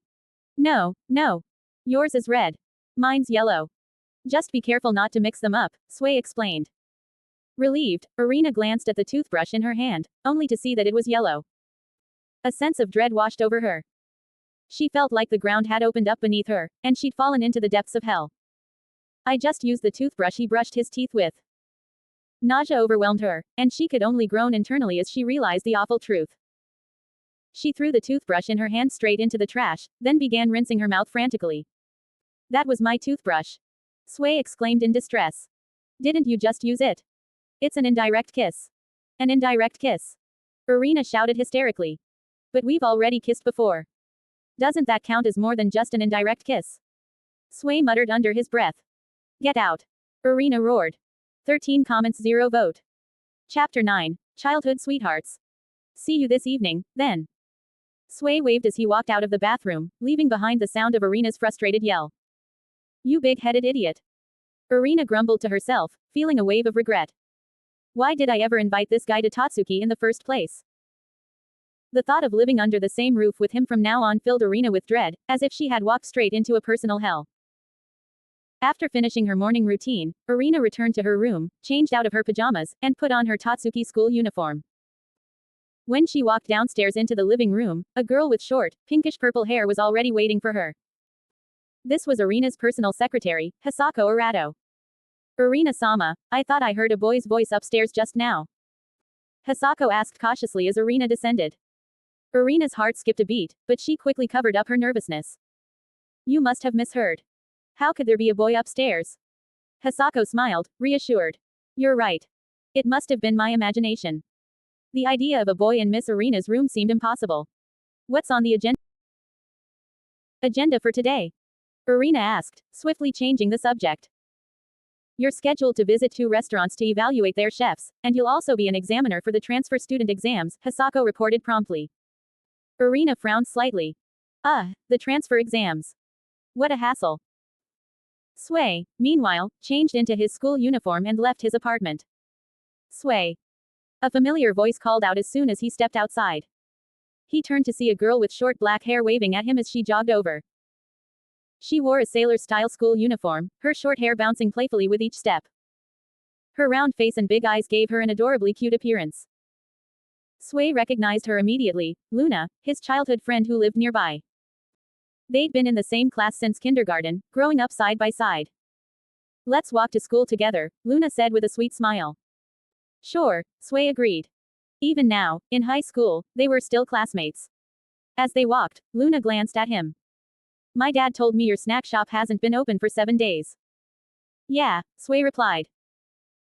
No, no. Yours is red. Mine's yellow. Just be careful not to mix them up, Sway explained. Relieved, Irina glanced at the toothbrush in her hand, only to see that it was yellow. A sense of dread washed over her. She felt like the ground had opened up beneath her, and she'd fallen into the depths of hell. I just used the toothbrush he brushed his teeth with. Nausea overwhelmed her, and she could only groan internally as she realized the awful truth. She threw the toothbrush in her hand straight into the trash, then began rinsing her mouth frantically. That was my toothbrush. Sway exclaimed in distress. Didn't you just use it? It's an indirect kiss. An indirect kiss. Irina shouted hysterically. But we've already kissed before. Doesn't that count as more than just an indirect kiss? Sway muttered under his breath. Get out. Irina roared. 13 comments 0 vote. Chapter 9. Childhood Sweethearts. See you this evening, then. Sway waved as he walked out of the bathroom, leaving behind the sound of Irina's frustrated yell. You big-headed idiot. Irina grumbled to herself, feeling a wave of regret. Why did I ever invite this guy to Totsuki in the first place? The thought of living under the same roof with him from now on filled Irina with dread, as if she had walked straight into a personal hell. After finishing her morning routine, Irina returned to her room, changed out of her pajamas, and put on her Totsuki school uniform. When she walked downstairs into the living room, a girl with short, pinkish-purple hair was already waiting for her. This was Irina's personal secretary, Hisako Arato. Irina-sama, I thought I heard a boy's voice upstairs just now. Hisako asked cautiously as Irina descended. Irina's heart skipped a beat, but she quickly covered up her nervousness. You must have misheard. How could there be a boy upstairs? Hisako smiled, reassured. You're right. It must have been my imagination. The idea of a boy in Miss Irina's room seemed impossible. What's on the agenda for today? Irina asked, swiftly changing the subject. You're scheduled to visit 2 restaurants to evaluate their chefs, and you'll also be an examiner for the transfer student exams, Hisako reported promptly. Irina frowned slightly. The transfer exams. What a hassle. Sway, meanwhile, changed into his school uniform and left his apartment. Sway. A familiar voice called out as soon as he stepped outside. He turned to see a girl with short black hair waving at him as she jogged over. She wore a sailor-style school uniform, her short hair bouncing playfully with each step. Her round face and big eyes gave her an adorably cute appearance. Sway recognized her immediately, Luna, his childhood friend who lived nearby. They'd been in the same class since kindergarten, growing up side by side. Let's walk to school together, Luna said with a sweet smile. Sure, Sway agreed. Even now, in high school, they were still classmates. As they walked, Luna glanced at him. My dad told me your snack shop hasn't been open for 7 days. Yeah, Sway replied.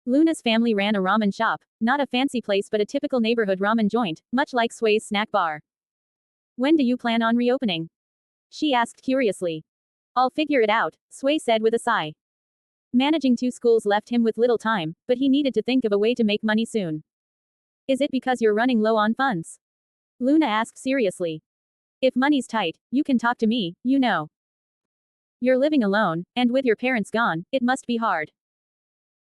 Luna's family ran a ramen shop, not a fancy place but a typical neighborhood ramen joint, much like Sway's snack bar. When do you plan on reopening? She asked curiously. I'll figure it out, Sway said with a sigh. Managing 2 schools left him with little time, but he needed to think of a way to make money soon. Is it because you're running low on funds? Luna asked seriously. If money's tight, you can talk to me, you know. You're living alone, and with your parents gone, it must be hard.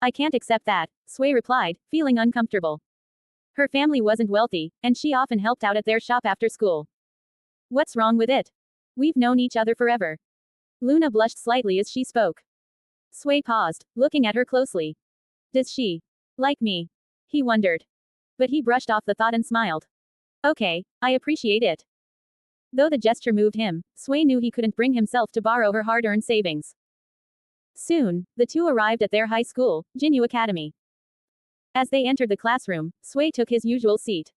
I can't accept that, Sway replied, feeling uncomfortable. Her family wasn't wealthy, and she often helped out at their shop after school. What's wrong with it? We've known each other forever. Luna blushed slightly as she spoke. Sway paused, looking at her closely. Does she like me? He wondered. But he brushed off the thought and smiled. Okay, I appreciate it. Though the gesture moved him, Sway knew he couldn't bring himself to borrow her hard-earned savings. Soon, the two arrived at their high school, Jinyu Academy. As they entered the classroom, Sway took his usual seat.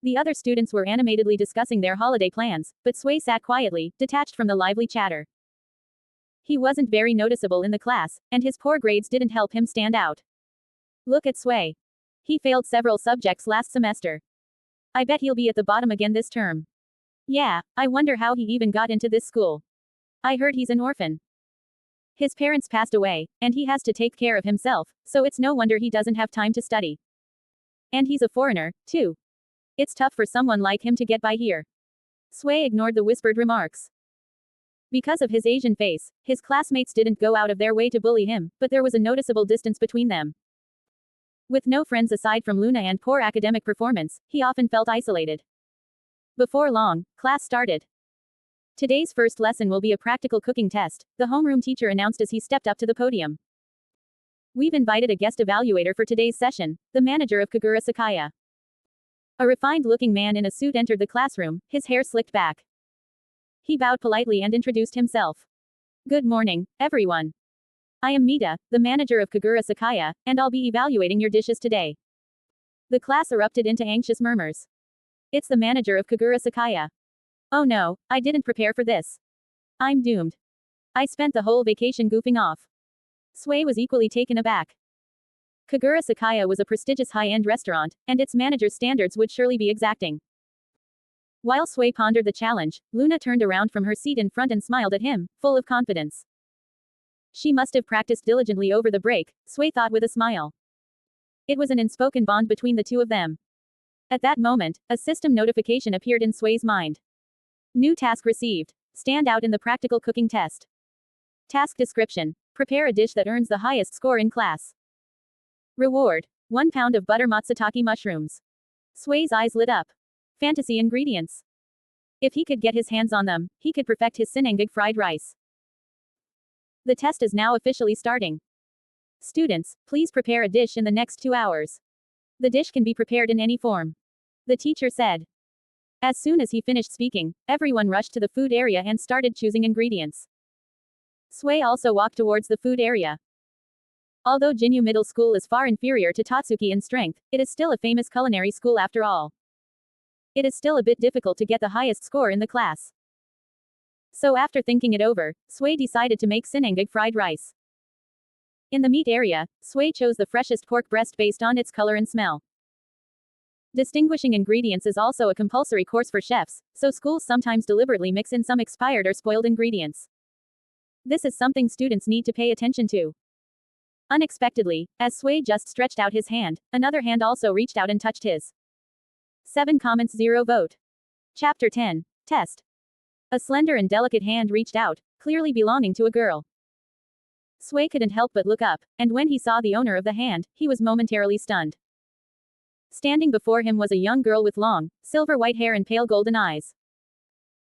The other students were animatedly discussing their holiday plans, but Sway sat quietly, detached from the lively chatter. He wasn't very noticeable in the class, and his poor grades didn't help him stand out. Look at Sway. He failed several subjects last semester. I bet he'll be at the bottom again this term. Yeah, I wonder how he even got into this school. I heard he's an orphan. His parents passed away, and he has to take care of himself, so it's no wonder he doesn't have time to study. And he's a foreigner, too. It's tough for someone like him to get by here. Sui ignored the whispered remarks. Because of his Asian face, his classmates didn't go out of their way to bully him, but there was a noticeable distance between them. With no friends aside from Luna and poor academic performance, he often felt isolated. Before long, class started. Today's first lesson will be a practical cooking test, the homeroom teacher announced as he stepped up to the podium. We've invited a guest evaluator for today's session, the manager of Kagura Sakaya. A refined-looking man in a suit entered the classroom, his hair slicked back. He bowed politely and introduced himself. Good morning, everyone. I am Mita, the manager of Kagura Sakaya, and I'll be evaluating your dishes today. The class erupted into anxious murmurs. It's the manager of Kagura Sakaya. Oh no, I didn't prepare for this. I'm doomed. I spent the whole vacation goofing off. Sui was equally taken aback. Kagura Sakaya was a prestigious high-end restaurant, and its manager's standards would surely be exacting. While Sui pondered the challenge, Luna turned around from her seat in front and smiled at him, full of confidence. She must have practiced diligently over the break, Sui thought with a smile. It was an unspoken bond between the two of them. At that moment, a system notification appeared in Sui's mind. New task received. Stand out in the practical cooking test. Task description. Prepare a dish that earns the highest score in class. Reward. 1 pound of butter matsutake mushrooms. Sui's eyes lit up. Fantasy ingredients. If he could get his hands on them, he could perfect his sinangig fried rice. The test is now officially starting. Students, please prepare a dish in the next 2 hours. The dish can be prepared in any form. The teacher said. As soon as he finished speaking, everyone rushed to the food area and started choosing ingredients. Sui also walked towards the food area. Although Jinyu Middle School is far inferior to Totsuki in strength, it is still a famous culinary school after all. It is still a bit difficult to get the highest score in the class. So after thinking it over, Sui decided to make sinangig fried rice. In the meat area, Sui chose the freshest pork breast based on its color and smell. Distinguishing ingredients is also a compulsory course for chefs, so schools sometimes deliberately mix in some expired or spoiled ingredients. This is something students need to pay attention to. Unexpectedly, as Sui just stretched out his hand, another hand also reached out and touched his. 7 comments 0 vote. Chapter 10. Test. A slender and delicate hand reached out, clearly belonging to a girl. Sui couldn't help but look up, and when he saw the owner of the hand, he was momentarily stunned. Standing before him was a young girl with long, silver-white hair and pale golden eyes.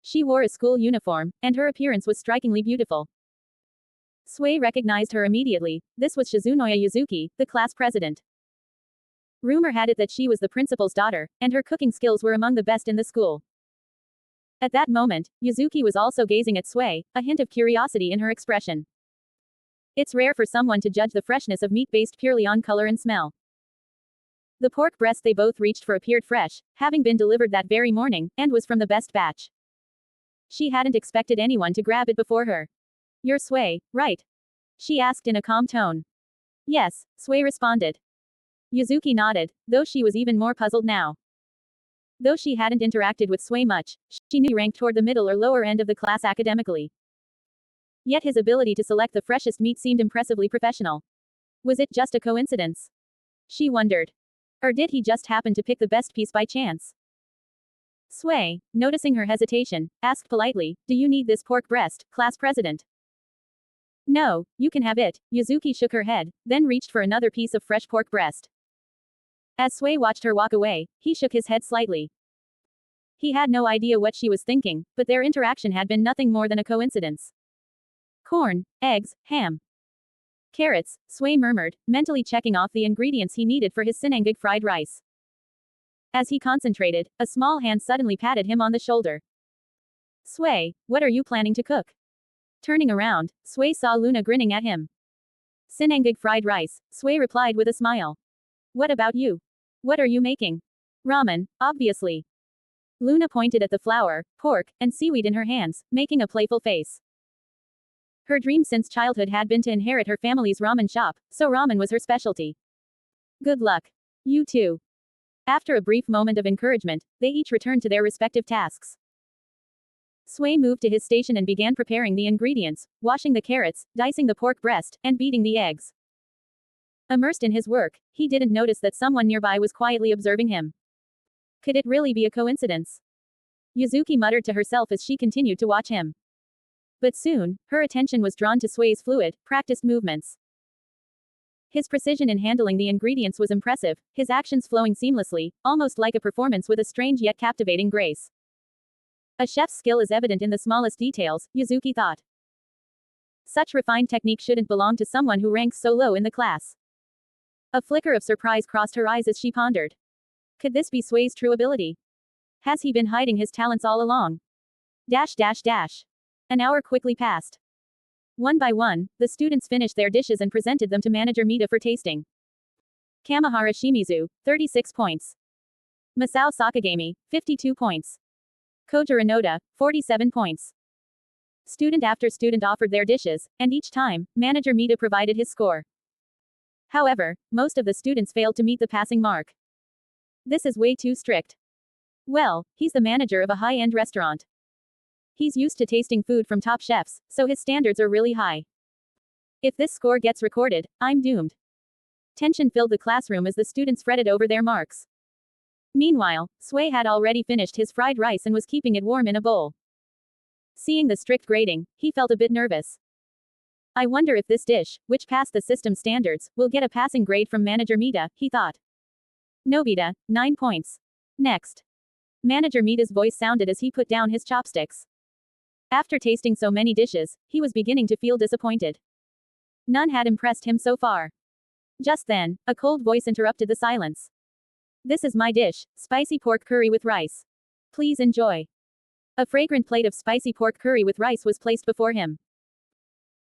She wore a school uniform, and her appearance was strikingly beautiful. Sui recognized her immediately. This was Shizunoya Yuzuki, the class president. Rumor had it that she was the principal's daughter, and her cooking skills were among the best in the school. At that moment, Yuzuki was also gazing at Sui, a hint of curiosity in her expression. It's rare for someone to judge the freshness of meat based purely on color and smell. The pork breast they both reached for appeared fresh, having been delivered that very morning, and was from the best batch. She hadn't expected anyone to grab it before her. You're Sui, right? She asked in a calm tone. Yes, Sui responded. Yuzuki nodded, though she was even more puzzled now. Though she hadn't interacted with Sui much, she knew he ranked toward the middle or lower end of the class academically. Yet his ability to select the freshest meat seemed impressively professional. Was it just a coincidence? She wondered. Or did he just happen to pick the best piece by chance? Sui, noticing her hesitation, asked politely, do you need this pork breast, class president? No, you can have it. Yuzuki shook her head, then reached for another piece of fresh pork breast. As Sui watched her walk away, he shook his head slightly. He had no idea what she was thinking, but their interaction had been nothing more than a coincidence. Corn, eggs, ham. Carrots, Sui murmured, mentally checking off the ingredients he needed for his sinangig fried rice. As he concentrated, a small hand suddenly patted him on the shoulder. Sui, what are you planning to cook? Turning around, Sui saw Luna grinning at him. Sinangig fried rice, Sui replied with a smile. What about you? What are you making? Ramen, obviously. Luna pointed at the flour, pork, and seaweed in her hands, making a playful face. Her dream since childhood had been to inherit her family's ramen shop, so ramen was her specialty. Good luck. You too. After a brief moment of encouragement, they each returned to their respective tasks. Sway moved to his station and began preparing the ingredients, washing the carrots, dicing the pork breast, and beating the eggs. Immersed in his work, he didn't notice that someone nearby was quietly observing him. Could it really be a coincidence? Yuzuki muttered to herself as she continued to watch him. But soon, her attention was drawn to Sway's fluid, practiced movements. His precision in handling the ingredients was impressive, his actions flowing seamlessly, almost like a performance with a strange yet captivating grace. A chef's skill is evident in the smallest details, Yuzuki thought. Such refined technique shouldn't belong to someone who ranks so low in the class. A flicker of surprise crossed her eyes as she pondered. Could this be Sway's true ability? Has he been hiding his talents all along? An hour quickly passed. One by one, the students finished their dishes and presented them to Manager Mita for tasting. Kamihara Shimizu, 36 points. Masao Sakagami, 52 points. Koja Rinoda, 47 points. Student after student offered their dishes, and each time, Manager Mita provided his score. However, most of the students failed to meet the passing mark. This is way too strict. Well, he's the manager of a high-end restaurant. He's used to tasting food from top chefs, so his standards are really high. If this score gets recorded, I'm doomed. Tension filled the classroom as the students fretted over their marks. Meanwhile, Sway had already finished his fried rice and was keeping it warm in a bowl. Seeing the strict grading, he felt a bit nervous. I wonder if this dish, which passed the system standards, will get a passing grade from Manager Mita, he thought. Nobita, 9 points. Next. Manager Mita's voice sounded as he put down his chopsticks. After tasting so many dishes, he was beginning to feel disappointed. None had impressed him so far. Just then, a cold voice interrupted the silence. This is my dish, spicy pork curry with rice. Please enjoy. A fragrant plate of spicy pork curry with rice was placed before him.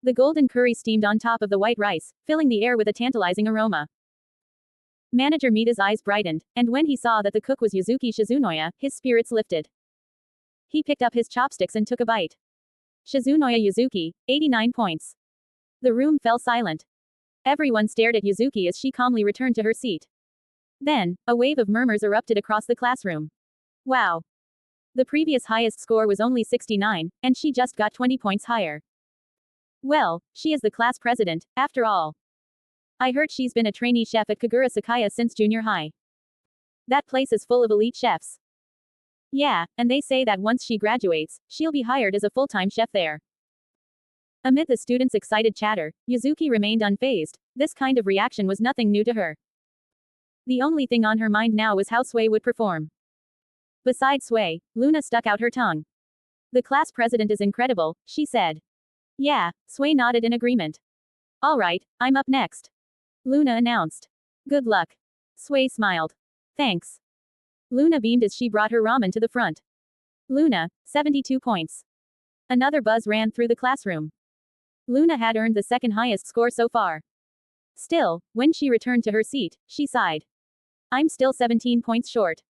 The golden curry steamed on top of the white rice, filling the air with a tantalizing aroma. Manager Mita's eyes brightened, and when he saw that the cook was Yuzuki Shizunoya, his spirits lifted. He picked up his chopsticks and took a bite. Shizunoya Yuzuki, 89 points. The room fell silent. Everyone stared at Yuzuki as she calmly returned to her seat. Then, a wave of murmurs erupted across the classroom. Wow. The previous highest score was only 69, and she just got 20 points higher. Well, she is the class president, after all. I heard she's been a trainee chef at Kagura Sakaya since junior high. That place is full of elite chefs. Yeah, and they say that once she graduates, she'll be hired as a full-time chef there. Amid the students' excited chatter, Yuzuki remained unfazed. This kind of reaction was nothing new to her. The only thing on her mind now was how Sway would perform. Besides Sway, Luna stuck out her tongue. The class president is incredible, she said. Yeah, Sway nodded in agreement. All right, I'm up next. Luna announced. Good luck. Sway smiled. Thanks. Luna beamed as she brought her ramen to the front. Luna, 72 points. Another buzz ran through the classroom. Luna had earned the second highest score so far. Still, when she returned to her seat, she sighed. I'm still 17 points short.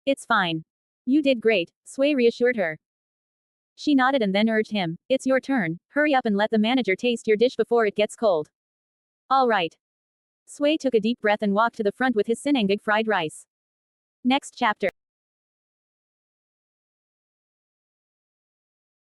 It's fine. You did great, Sway reassured her. She nodded and then urged him, it's your turn, hurry up and let the manager taste your dish before it gets cold. All right. Sway took a deep breath and walked to the front with his sinangig fried rice. Next chapter.